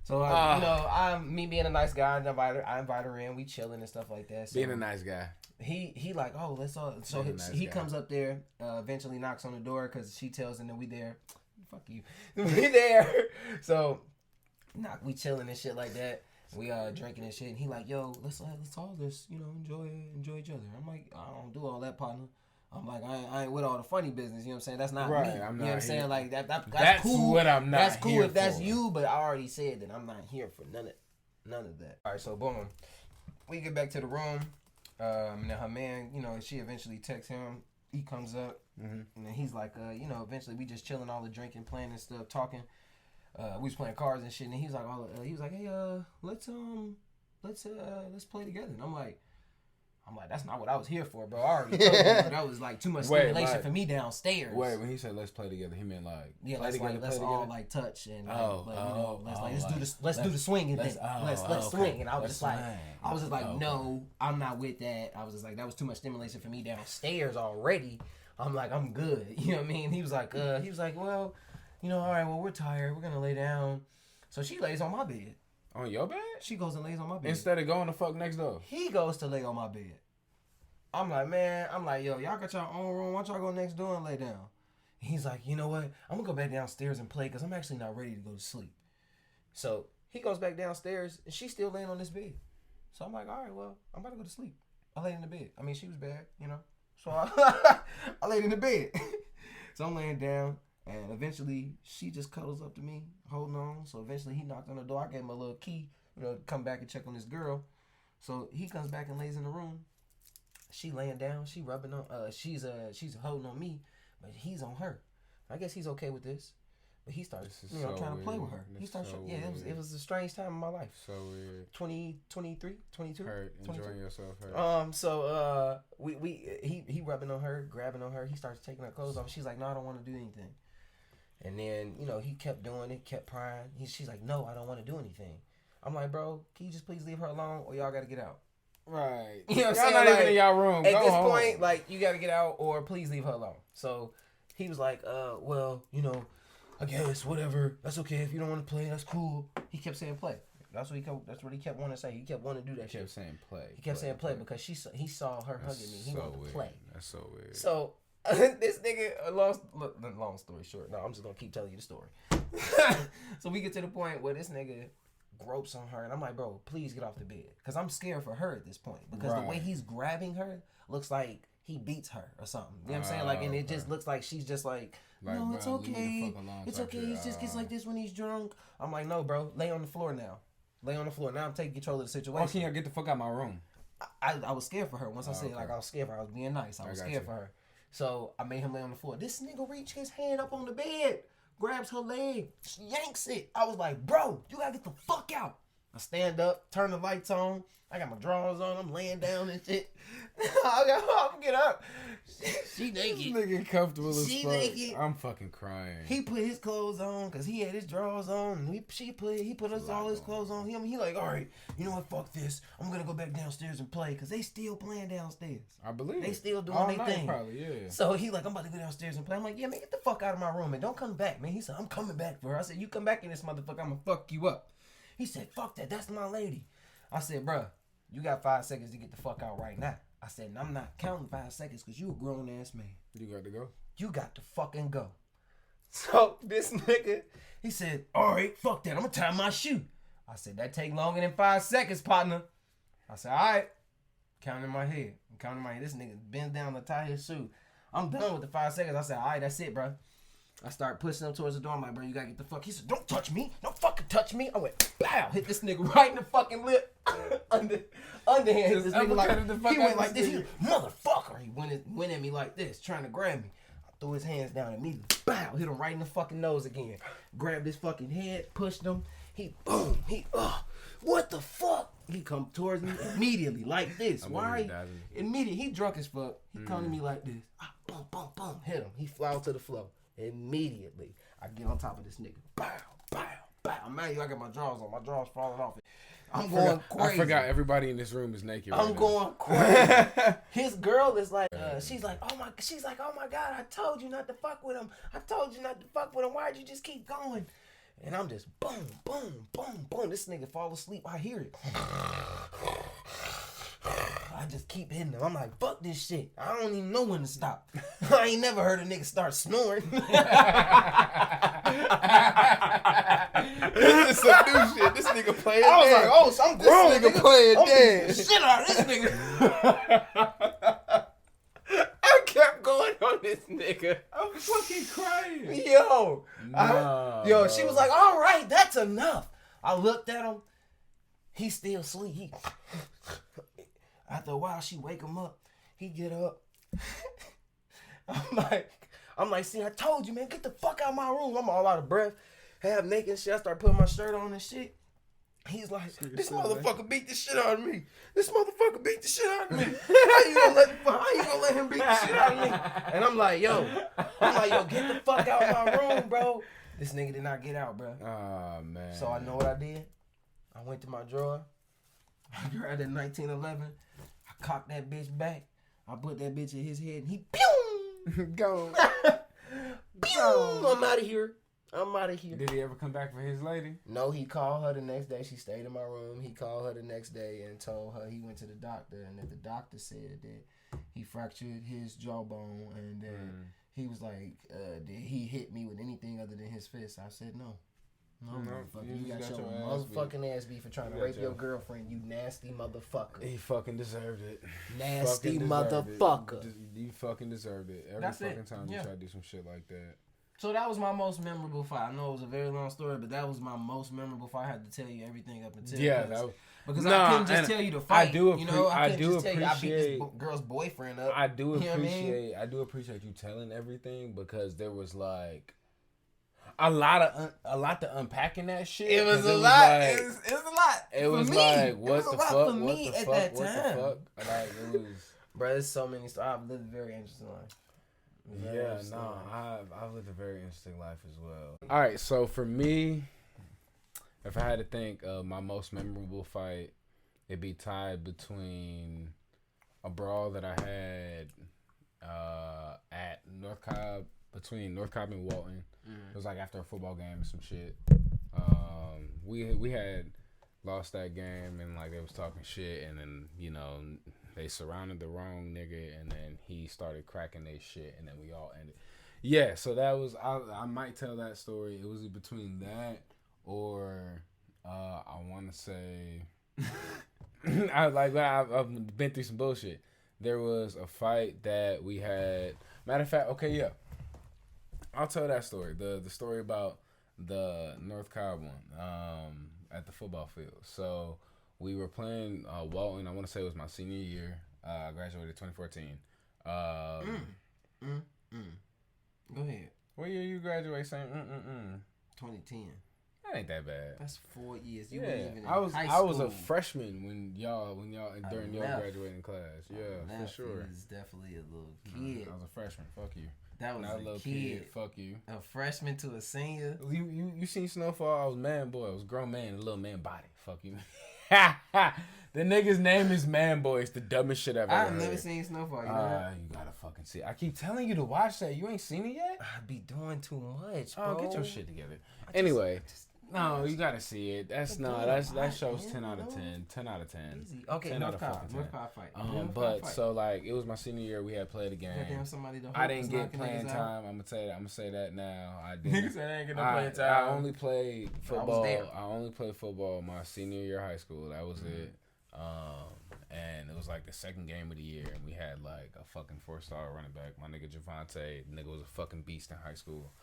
So, I'm me being a nice guy. I invite her in. We chilling and stuff like that. So being a nice guy. He like, oh, let's all. So he comes up there, eventually knocks on the door because she tells him that we there. Fuck you. We there. So, we chilling and shit like that. We drinking and shit. And he like, yo, let's all just, enjoy each other. I'm like, I don't do all that, partner. I'm like, I ain't with all the funny business, you know what I'm saying? That's not me. You know what I'm saying? Like, that's cool. What I'm not That's cool here if that's for. you, but I already said that I'm not here for none of that. All right, so boom. We get back to the room. And then her man, she eventually texts him. He comes up, and then he's like, eventually we just chilling, all the drinking, playing and stuff, talking. We was playing cards and shit, and he's like, hey, let's play together. And I'm like, that's not what I was here for, bro. I already told you, that was like too much stimulation for me downstairs. Wait, when he said let's play together, he meant like let's all like touch and let's do the swinging thing. Let's swing. And I was just like, no, I'm not with that. I was just like, that was too much stimulation for me downstairs already. I'm like, I'm good. You know what I mean? He was like, well, all right, well, we're tired. We're gonna lay down. So she lays on my bed. On your bed? She goes and lays on my bed. Instead of going to fuck next door. He goes to lay on my bed. I'm like, yo, y'all got your own room. Why don't y'all go next door and lay down? He's like, you know what? I'm going to go back downstairs and play because I'm actually not ready to go to sleep. So he goes back downstairs and she's still laying on this bed. So I'm like, all right, well, I'm about to go to sleep. I laid in the bed. I mean, she was bad, So I laid in the bed. So I'm laying down. And eventually, she just cuddles up to me, holding on. So eventually, he knocked on the door. I gave him a little key, come back and check on this girl. So he comes back and lays in the room. She laying down. She rubbing on. She's holding on me, but he's on her. I guess he's okay with this. But he starts, trying to play with her. He starts. So it was a strange time in my life. So weird. 23, 22. Hurt, enjoying yourself. So he rubbing on her, grabbing on her. He starts taking her clothes off. She's like, no, I don't want to do anything. And then, he kept doing it, kept prying. She's like, no, I don't want to do anything. I'm like, bro, can you just please leave her alone or y'all got to get out? Right. You know what I'm saying? Y'all not even in y'all room. At this point, like, you got to get out or please leave her alone. So he was like, well, I guess, whatever. That's okay. If you don't want to play, that's cool. He kept saying play. That's what he kept wanting to say. He kept wanting to do that shit. He kept saying play. He kept saying play because he saw her hugging me. He wanted to play. That's so weird. So this nigga, long story short. No, I'm just going to keep telling you the story. So we get to the point where this nigga gropes on her. And I'm like, bro, please get off the bed. Because I'm scared for her at this point. Because the way he's grabbing her looks like he beats her or something. You know what I'm saying? Like, and it just looks like she's just like, no, it's okay. It's okay. He just gets like this when he's drunk. I'm like, no, bro. Lay on the floor now. Lay on the floor. Now I'm taking control of the situation. Oh, can you get the fuck out of my room? I was scared for her. Once I said, like, I was scared for her. I was being nice. I was scared for her. So I made him lay on the floor. This nigga reached his hand up on the bed, grabs her leg, yanks it. I was like, bro, you gotta get the fuck out. I stand up, turn the lights on. I got my drawers on. I'm laying down and shit. I get up. She naked. This nigga comfortable as She fuck. naked. I'm fucking crying. He put his clothes on because he had his drawers on. And he put us all his clothes on him. He like, all right, you know what? Fuck this. I'm gonna go back downstairs and play because they still playing downstairs. I believe they still doing all their night, thing. Probably, yeah. So he like, I'm about to go downstairs and play. I'm like, yeah, man, get the fuck out of my room and don't come back, man. He said, I'm coming back for her. I said, you come back in this motherfucker, I'm gonna fuck you up. He said, fuck that. That's my lady. I said, bruh, you got 5 seconds to get the fuck out right now. I said, and I'm not counting 5 seconds because you a grown ass man. You got to go? You got to fucking go. So this nigga, he said, all right, fuck that. I'm going to tie my shoe. I said, that take longer than 5 seconds, partner. I said, all right. Counting my head. I'm counting my head. This nigga bends down to tie his shoe. I'm done with the 5 seconds. I said, all right, that's it, bro. I start pushing him towards the door. I'm like, bro, you got to get the fuck. He said, don't touch me. Don't fucking touch me. I went, bow. Hit this nigga right in the fucking lip. Underhand. This nigga like, he went like this. He like, motherfucker. He went at me like this, trying to grab me. I threw his hands down immediately. Bow. Hit him right in the fucking nose again. Grabbed his fucking head. Pushed him. He, boom. What the fuck? He come towards me immediately like this. Why? Immediately. He drunk as fuck. He come to me like this. Boom, boom, boom. Hit him. He flew to the floor. Immediately, I get on top of this nigga. Bow, bow, bow. I'm mad you. I got my drawers on. My drawers falling off. I'm going crazy. I forgot everybody in this room is naked. I'm going crazy. His girl is like, she's like, oh my God, I told you not to fuck with him. Why'd you just keep going? And I'm just boom, boom, boom, boom. This nigga fall asleep. I hear it. I just keep hitting him. I'm like, fuck this shit. I don't even know when to stop. I ain't never heard a nigga start snoring. This is some new shit. This nigga playing dead. I was like, oh, so I'm grown. This nigga playing dead. Shit out of this nigga. I kept going on this nigga. I'm fucking crying. Yo. She was like, all right, that's enough. I looked at him. He still sleep. After a while, she wake him up. He get up. I'm like, see, I told you, man, get the fuck out of my room. I'm all out of breath, half naked and shit. I start putting my shirt on and shit. He's like, this motherfucker beat the shit out of me. This motherfucker beat the shit out of me. How you gonna let him beat the shit out of me? And I'm like, yo, get the fuck out of my room, bro. This nigga did not get out, bro. Oh, man. So I know what I did. I went to my drawer. I grabbed that 1911. I cocked that bitch back. I put that bitch in his head and he pew! Go. Pew! I'm out of here. Did he ever come back for his lady? No, he called her the next day. She stayed in my room. He called her the next day and told her he went to the doctor and that the doctor said that he fractured his jawbone and that he was like, did he hit me with anything other than his fist? I said no. No, motherfucker. You got your motherfucking ass beat for trying to rape your girlfriend, you nasty motherfucker. He fucking deserved it. Nasty motherfucker. You fucking deserved it. Every fucking time you try to do some shit like that. So that was my most memorable fight. I know it was a very long story, but that was my most memorable fight. I had to tell you everything up until because I couldn't just tell you to fight. I do appreciate I beat this girl's boyfriend up. I do appreciate you telling everything because there was like a lot to unpack in that shit. It was a lot. It was a lot. It was like what the fuck? What the fuck? Like it was. Bro, there's so many stories. I've lived a very interesting life. I've lived a very interesting life as well. All right, so for me, if I had to think of my most memorable fight, it'd be tied between a brawl that I had at North Cobb, between North Cobb and Walton. It was like after a football game or some shit. We had lost that game and like they was talking shit and then, you know, they surrounded the wrong nigga and then he started cracking their shit and then we all ended. Yeah, so that was, I might tell that story. It was between that or I want to say, I've been through some bullshit. There was a fight that we had. Matter of fact, okay, yeah. I'll tell that story. The story about the North Cobb one at the football field. So we were playing Walton. I want to say it was my senior year. I graduated 2014. Go ahead. What year you graduated? Saying 2010. That ain't that bad. That's 4 years. You yeah, weren't even in I was high school. I was a freshman when y'all during your graduating class. Yeah, for sure. He was definitely a little kid. I was a freshman. Fuck you. That was not a little kid. Fuck you. A freshman to a senior. You seen Snowfall? I was man boy. I was grown man, a little man body. Fuck you. The nigga's name is Man Boy. It's the dumbest shit I've ever heard. I've never seen Snowfall. You gotta fucking see it. I keep telling you to watch that. You ain't seen it yet? I be doing too much, bro. Oh, get your shit together. Anyway. No, you gotta see it. That show's 10 out of 10. 10 out of 10. Easy. Okay, North Carolina fight. But so like it was my senior year. We had played a game. I didn't get playing time. I'm gonna say that now. I didn't. Niggas said I ain't get no playing time. I only played football. I only played football my senior year of high school. That was it. And it was like the second game of the year, and we had like a fucking 4-star running back. My nigga Javante, nigga was a fucking beast in high school.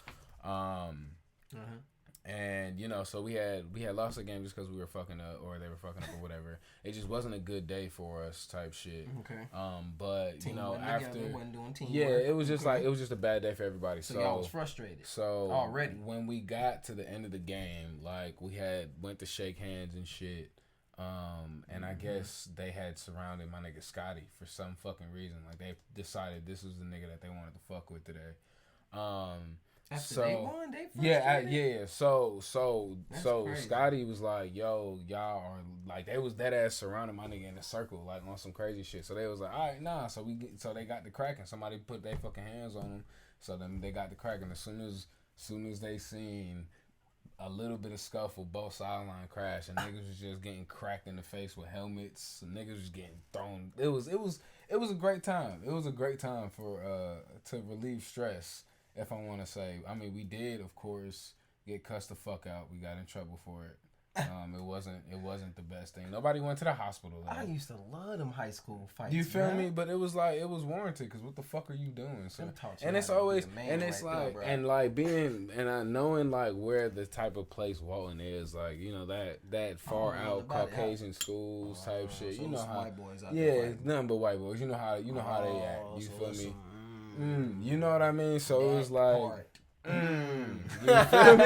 And so we had lost the game just because we were fucking up, or they were fucking up, or whatever. It just wasn't a good day for us, type shit. Okay. But after it was just like it was just a bad day for everybody. So y'all was frustrated. So already when we got to the end of the game, like we went to shake hands and shit. And I guess they had surrounded my nigga Scotty for some fucking reason. Like they decided this was the nigga that they wanted to fuck with today. After they won, they yeah. So crazy. Scotty was like, "Yo, y'all are like," they was dead ass surrounding my nigga in a circle, like on some crazy shit. So they was like, "All right, nah." So they got the cracking. Somebody put their fucking hands on them. So then they got the cracking. As soon as they seen a little bit of scuffle, both sideline crash, and niggas was just getting cracked in the face with helmets. Niggas was getting thrown. It was a great time. It was a great time for to relieve stress. If I want to say, I mean, we did, of course, get cussed the fuck out. We got in trouble for it. It wasn't the best thing. Nobody went to the hospital though. I used to love them high school fights. You feel me? But it was warranted, because what the fuck are you doing? So, and it's always, and it's like, and like being, and knowing like where the type of place Walton is, like that far out Caucasian schools type shit. You know how white boys out nothing but white boys. You know how they act. You feel me? You know what I mean? So it was like, you feel me?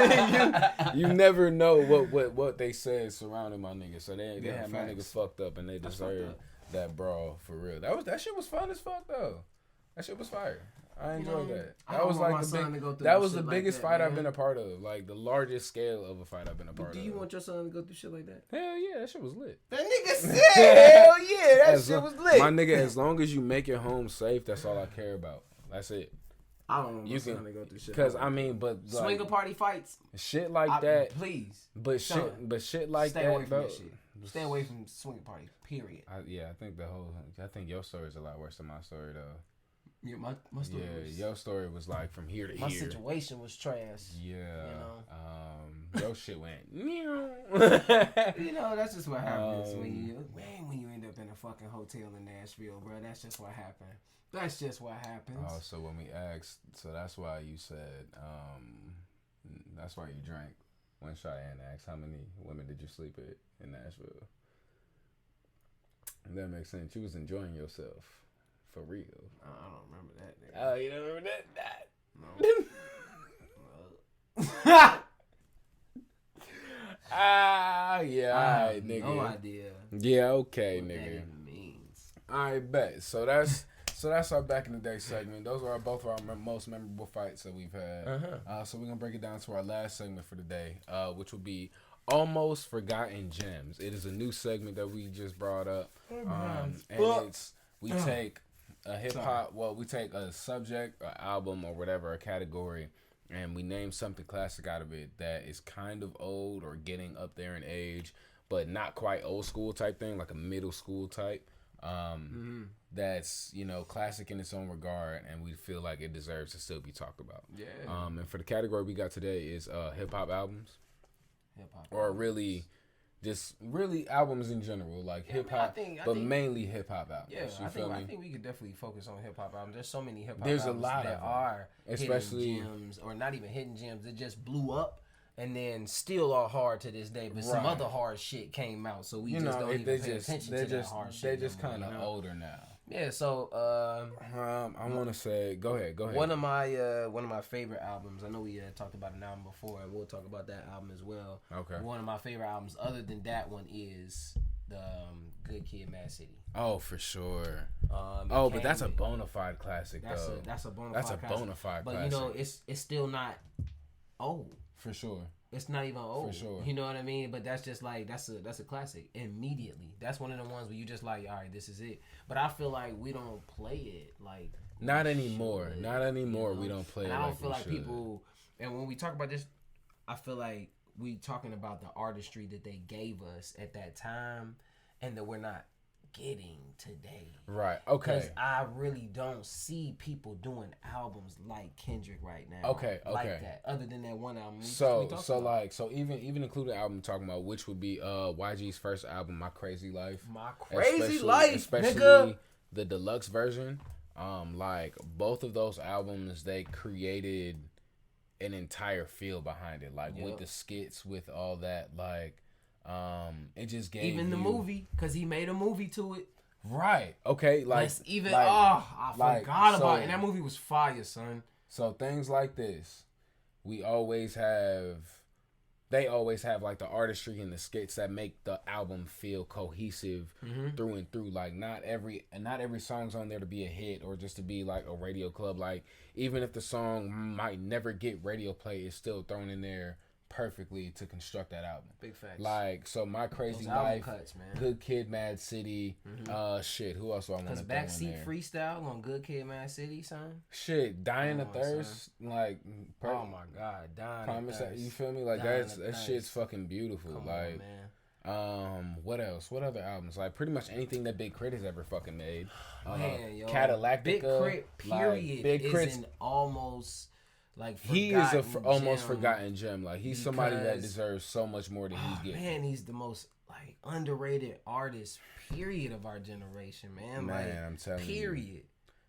You never know what they said surrounding my nigga. So they had my niggas fucked up, and they deserved that brawl for real. That shit was fun as fuck though. That shit was fire. I enjoyed that. That was like the biggest fight I've been a part of, like the largest scale of a fight I've been a part of. Do you want your son to go through shit like that? Hell yeah, that shit was lit. That nigga said, hell yeah, that shit was lit. My nigga, as long as you make your home safe, that's all I care about. That's it. I don't want my son to go through shit. Because I mean, but like, swinger party fights, shit like that. Please, but shit like stay that. Away from that shit. Stay away from swinger party. Period. I think your story is a lot worse than my story though. Yeah, my story. Yeah, your story was like from here to here. My situation was trash. Yeah. Your shit went. That's just what happens when you end up in a fucking hotel in Nashville, bro. That's just what happened. That's just what happens. Oh, so when we asked, so that's why you said, that's why you drank when Cheyenne asked, how many women did you sleep with in Nashville? That makes sense. You was enjoying yourself. For real. I don't remember that, nigga. Oh, you don't remember that? No. Yeah, alright, nigga. No idea. Yeah, okay, nigga. What that even means. Alright, bet. So that's our back in the day segment. Those are both of our most memorable fights that we've had. So we're gonna break it down to our last segment for the day, which will be Almost Forgotten Gems. It is a new segment that we just brought up, and we take a hip hop. Well, we take a subject, an album, or whatever, a category, and we name something classic out of it that is kind of old or getting up there in age, but not quite old school type thing, like a middle school type. That's classic in its own regard, and we feel like it deserves to still be talked about. Yeah. And for the category we got today is hip hop albums, or really. Just really albums in general, like hip hop, but mainly hip hop albums. Yeah, I think we could definitely focus on hip hop albums. There's so many hip hop albums. There's a lot that are especially hidden gems, or not even hidden gems. That just blew up and then still are hard to this day. But some other hard shit came out, so we just don't even pay attention to that hard shit. They're just kind of older now. Yeah, so I want to say, go ahead. One of my favorite albums. I know we talked about an album before, and we'll talk about that album as well. Okay. One of my favorite albums, other than that one, is the Good Kid, Mad City. Oh, for sure. But that's a bona fide classic, though. That's a bona fide classic. But you know, it's still not old. For sure. It's not even old. For sure. You know what I mean? But that's just like that's a classic immediately. That's one of the ones where you just like, all right, this is it. But I feel like we don't play it like not anymore. Not anymore. You know? We don't play it. I don't feel like people. And when we talk about this, I feel like we talking about the artistry that they gave us at that time, and that we're not getting today. Right. Okay. Because I really don't see people doing albums like Kendrick right now. Okay. Like that. Other than that one album. So even include the album I'm talking about, which would be YG's first album, My Crazy Life. Especially nigga. The deluxe version. Like both of those albums, they created an entire feel behind it. Like with the skits, with all that, like. It just gave even the movie, because he made a movie to it. Right. Okay. Like even I forgot about it. And that movie was fire, son. So things like this, they always have like the artistry and the skits that make the album feel cohesive through and through. Like not every song's on there to be a hit or just to be like a radio club. Like even if the song might never get radio play, it's still thrown in there perfectly to construct that album. Big facts. Like, so My Crazy Life, cuts, man. Good Kid, Mad City, who else do I want to throw in there? Backseat Freestyle on Good Kid, Mad City, son. Shit, Dying of Thirst, like, oh my God, Dying of Thirst. You feel me? Like, that shit's fucking beautiful. Come like, on, man. What else? What other albums? Like, pretty much anything that Big Crit has ever fucking made. Man, yo. Cadillactica. Big Crit, period, like, Big Crit's is an almost... Like he is almost forgotten gem. Like he's somebody that deserves so much more than he's getting. Man, he's the most like underrated artist, period, of our generation, man. Like, I'm telling you. Period.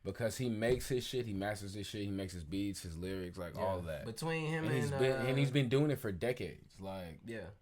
Because he makes his shit, he masters his shit, he makes his beats, his lyrics, like all of that. Between him and he's been doing it for decades. Like that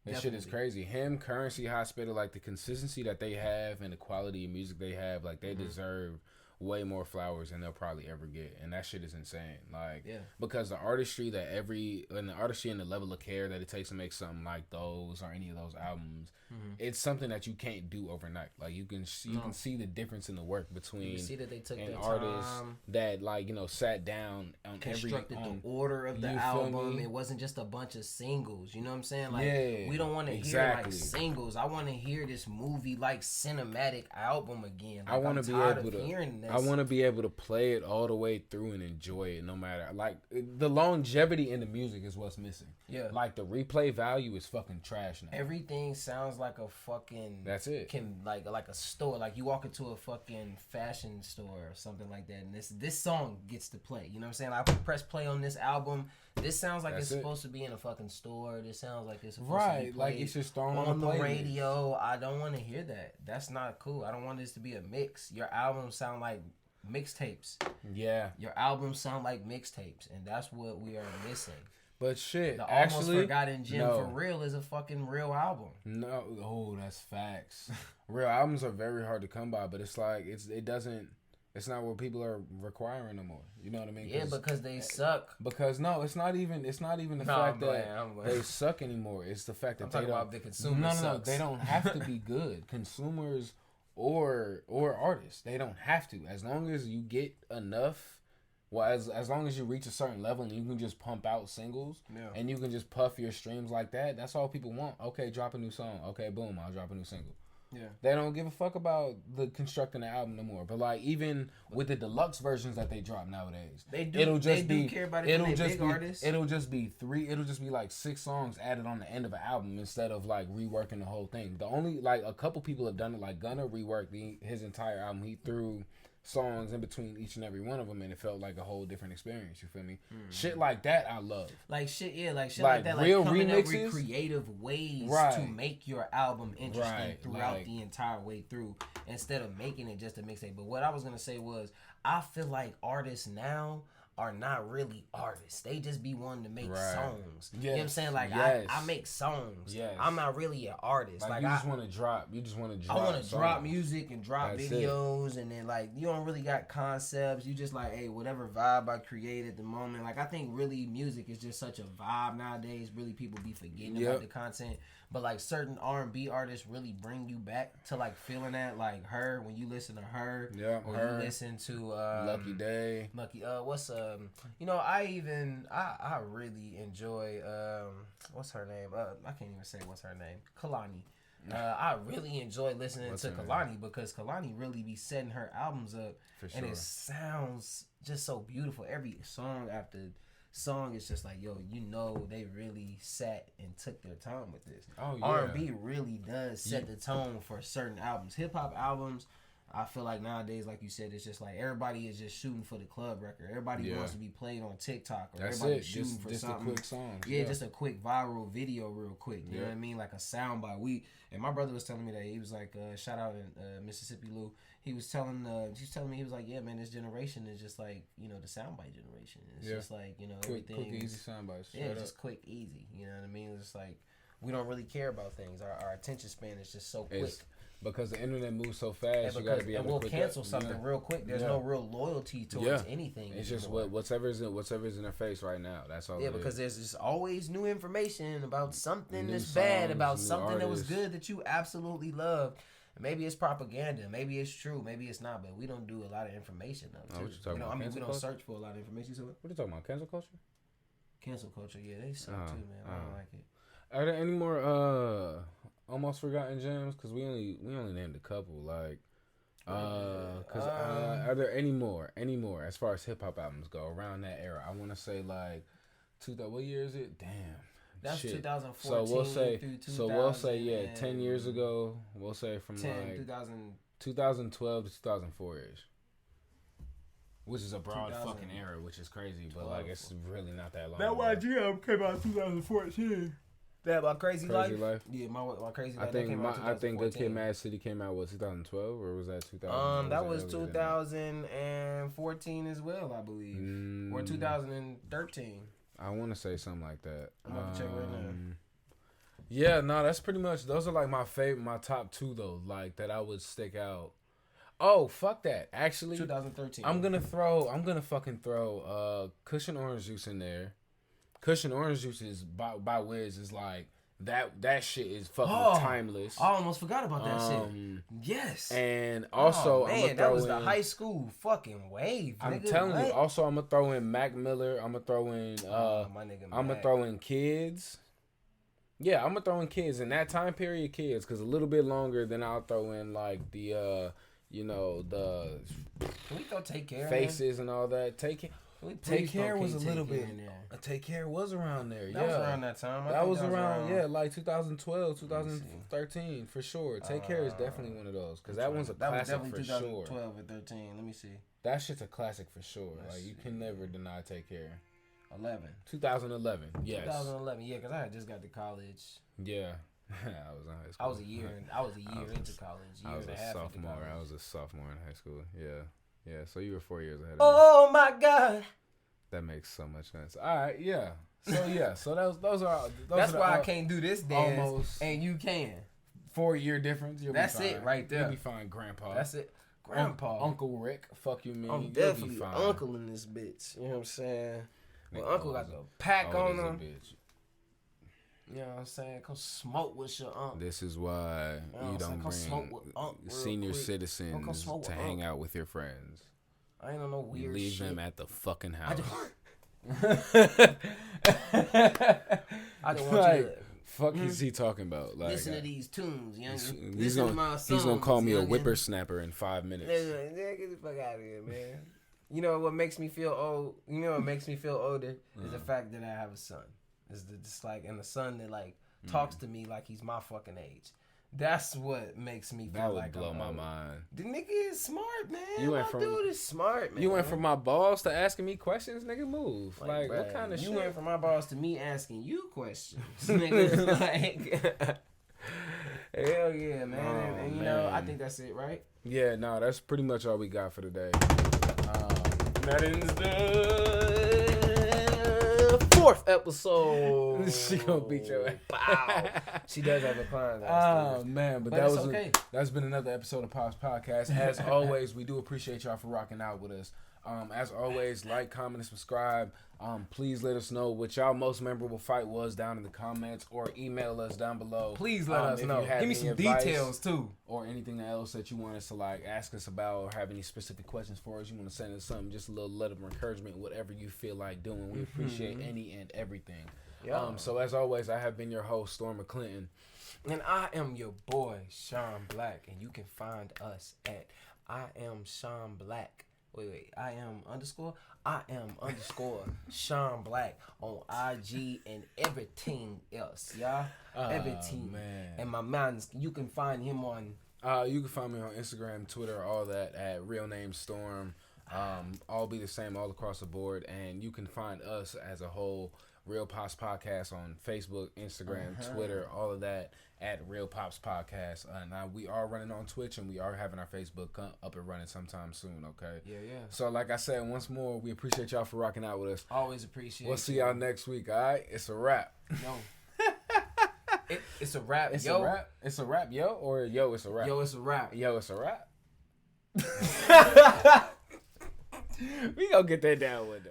definitely. Shit is crazy. Him, Currency, Hospital, like the consistency that they have and the quality of music they have, like they deserve way more flowers than they'll probably ever get, and that shit is insane. Like, because the artistry and the level of care that it takes to make something like those or any of those albums, it's something that you can't do overnight. Like you can see the difference in the work between that they took an artist that sat down on constructed the order of the album. It wasn't just a bunch of singles. You know what I'm saying? Like we don't want to hear like singles. I want to hear this movie like cinematic album again. Like, I want to be able to hearing this. I want to be able to play it all the way through and enjoy it, no matter like the longevity in the music is what's missing. Yeah, like the replay value is fucking trash now. Everything sounds like a fucking. That's it. Like a store. Like you walk into a fucking fashion store or something like that, and this song gets to play. You know what I'm saying? I press play on this album. This sounds like supposed to be in a fucking store. This sounds like it's supposed to be played like it's just thrown on the radio. I don't want to hear that. That's not cool. I don't want this to be a mix. Your albums sound like mixtapes. Yeah. Your albums sound like mixtapes, and that's what we are missing. But shit, the Almost Forgotten Gem for real is a fucking real album. No, that's facts. Real albums are very hard to come by, but it's like it's not what people are requiring no more. You know what I mean? Yeah, because they suck. Because it's not even the fact that they suck anymore. It's the fact that the consumer sucks. No, they don't have to be good. Consumers or artists, they don't have to. As long as you get enough. Well, as long as you reach a certain level and you can just pump out singles and you can just puff your streams like that, that's all people want. Okay, drop a new song. Okay, boom, I'll drop a new single. Yeah. They don't give a fuck about the constructing the album no more. But like even with the deluxe versions that they drop nowadays, they do care about it. Artists. It'll just be like 6 songs added on the end of an album instead of like reworking the whole thing. The only like a couple people have done it, like Gunna reworked his entire album. He threw songs in between each and every one of them, and it felt like a whole different experience. You feel me? Shit like that, I love. Like shit like that. Like real coming remixes, up with creative ways to make your album interesting throughout the entire way through, instead of making it just a mixtape. But what I was gonna say was, I feel like artists now are not really artists. They just be wanting to make songs. Yes. You know what I'm saying? Like, I make songs. Yes. I'm not really an artist. Like, you just want to drop. You just want to drop. I want to drop music and drop videos. And then, like, you don't really got concepts. You just like, hey, whatever vibe I create at the moment. Like, I think really music is just such a vibe nowadays. Really, people be forgetting about the content. But, like, certain R&B artists really bring you back to, like, feeling that. Like, her, when you listen to her. Yeah, or her. You listen to... Lucky Day. What's... You know, I really enjoy... what's her name? I can't even say what's her name. Kalani. I really enjoy listening to Kalani because Kalani really be setting her albums up. For sure. And it sounds just so beautiful. Every song after... song is just like, yo, you know, they really sat and took their time with this. Oh yeah. R&B really does set the tone for certain albums. Hip hop albums, I feel like nowadays, like you said, it's just like everybody is just shooting for the club record. Everybody wants to be played on TikTok, or everybody's shooting for just something. Just a quick song. Yeah, just a quick viral video, real quick. You know what I mean? Like a soundbite. And my brother was telling me that he was like, shout out in Mississippi Lou. He was telling me, he was like, yeah, man, this generation is just like, you know, the soundbite generation. It's just like, you know, quick, easy soundbites. Yeah, just quick, easy. You know what I mean? It's just like, we don't really care about things. Our attention span is just so quick. Because the internet moves so fast, you gotta be able to we'll cancel something real quick. There's no real loyalty towards anything. It's just whatever's in their face right now. That's all. Yeah, because there's just always new information about something that's bad, about something that was good that you absolutely love. Maybe it's propaganda. Maybe it's true. Maybe it's not. But we don't do a lot of information though. What you talking about? We don't search for a lot of information. So what are you talking about? Cancel culture? Cancel culture. Yeah, they suck too, man. I don't like it. Are there any more almost forgotten gems? Because we only named a couple. Like, are there any more as far as hip hop albums go around that era? I want to say like, what year is it? Damn. That's 2014. So we'll say 10 years ago. We'll say from 2012 to 2004 ish. Which is a broad fucking era, which is crazy, but like it's really not that long. That YG album came out in 2014. That about Crazy Life? Yeah, my Crazy Life. I think Good Kid, Mad City came out 2012, or was that 2000? That was 2014 as well, I believe, or 2013. I want to say something like that. I'm about to check right now. Yeah, no, that's pretty much. Those are like my top two though, like that I would stick out. Oh, fuck that! Actually, 2013. I'm gonna fucking throw Cushion Orange Juice in there. Cushion Orange Juice is by Wiz is like that shit is fucking timeless. I almost forgot about that shit. Yes. And also, that was the high school fucking wave. I'm telling you. Also, I'm gonna throw in Mac Miller. I'm gonna throw in I'm gonna throw in Kids. Yeah, I'm gonna throw in Kids in that time period. Kids, because a little bit longer than I'll throw in like the the. Can we go Take Care? Faces and all that. Take Care was a little bit. Take Care was around there. That was around that time. That was around like 2012, 2013 for sure. Take Care is definitely one of those because that one's a classic for sure. 2012 or 13. Let me see. That shit's a classic for sure. Like you can never deny Take Care. 2011. Yes. 2011. Yeah, because I had just got to college. Yeah. I was in high school. I was a year into college. I was a sophomore. I was a sophomore in high school. Yeah. Yeah, so you were 4 years ahead of me. Oh my God. That makes so much sense. All right, yeah. So those are. That's why I can't do this dance, almost, and you can. 4-year difference. That's it right there. You'll be fine, Grandpa. That's it, Grandpa. Uncle Rick. Fuck you, man. I'm definitely uncle in this bitch. You know what I'm saying? Well, Uncle got the pack on him. Bitch. You know what I'm saying? Come smoke with your uncle. This is why you don't bring senior citizens to hang out with your friends. I ain't on no weird shit. You leave them at the fucking house. I don't want you to... Fuck is he talking about? Like, listen to these tunes, youngin. Listen to my songs, he's gonna call me a whippersnapper in 5 minutes. Get the fuck out of here, man. You know what makes me feel old? You know what makes me feel older is the fact that I have a son. Is just like, and the son that like talks to me like he's my fucking age. That's what makes me feel like that would blow my mind. The nigga is smart, man. My dude is smart, man. You went from my boss to asking me questions, nigga. Move. Like what kind of shit? You went from my boss to me asking you questions, nigga. Like, hell yeah, man. And you know, I think that's it, right? Yeah, no, that's pretty much all we got for today. Nothing's done. 4th episode. She gonna beat your ass. Wow. She does have a pun. Oh man, but that was okay. That's been another episode of Pops Podcast. As always, we do appreciate y'all for rocking out with us. As always, like, comment, and subscribe. Please let us know what y'all most memorable fight was down in the comments, or email us down below. Please let us know. Give me some details too, or anything else that you want us to like ask us about, or have any specific questions for us. You want to send us something, just a little letter of encouragement, whatever you feel like doing. We appreciate any and everything. Yeah. So as always, I have been your host, Storm McClinton, and I am your boy, Sean Black, and you can find us at I am Sean Black. Wait. I am underscore Sean Black on IG and everything else, y'all. Everything. Man. And my man, you can find him on. You can find me on Instagram, Twitter, all that at Real Name Storm. All be the same all across the board, and you can find us as a whole, Real Pops Podcast, on Facebook, Instagram, Twitter, all of that at Real Pops Podcast. Now we are running on Twitch, and we are having our Facebook up and running sometime soon. Okay. Yeah. So like I said, once more, we appreciate y'all for rocking out with us. Always appreciate. We'll see y'all next week. All right. It's a wrap. No. It's a wrap. It's yo. a wrap. It's a wrap, yo, or yo, it's a wrap. Yo, it's a wrap. Yo, it's a wrap. We gonna get that down one day.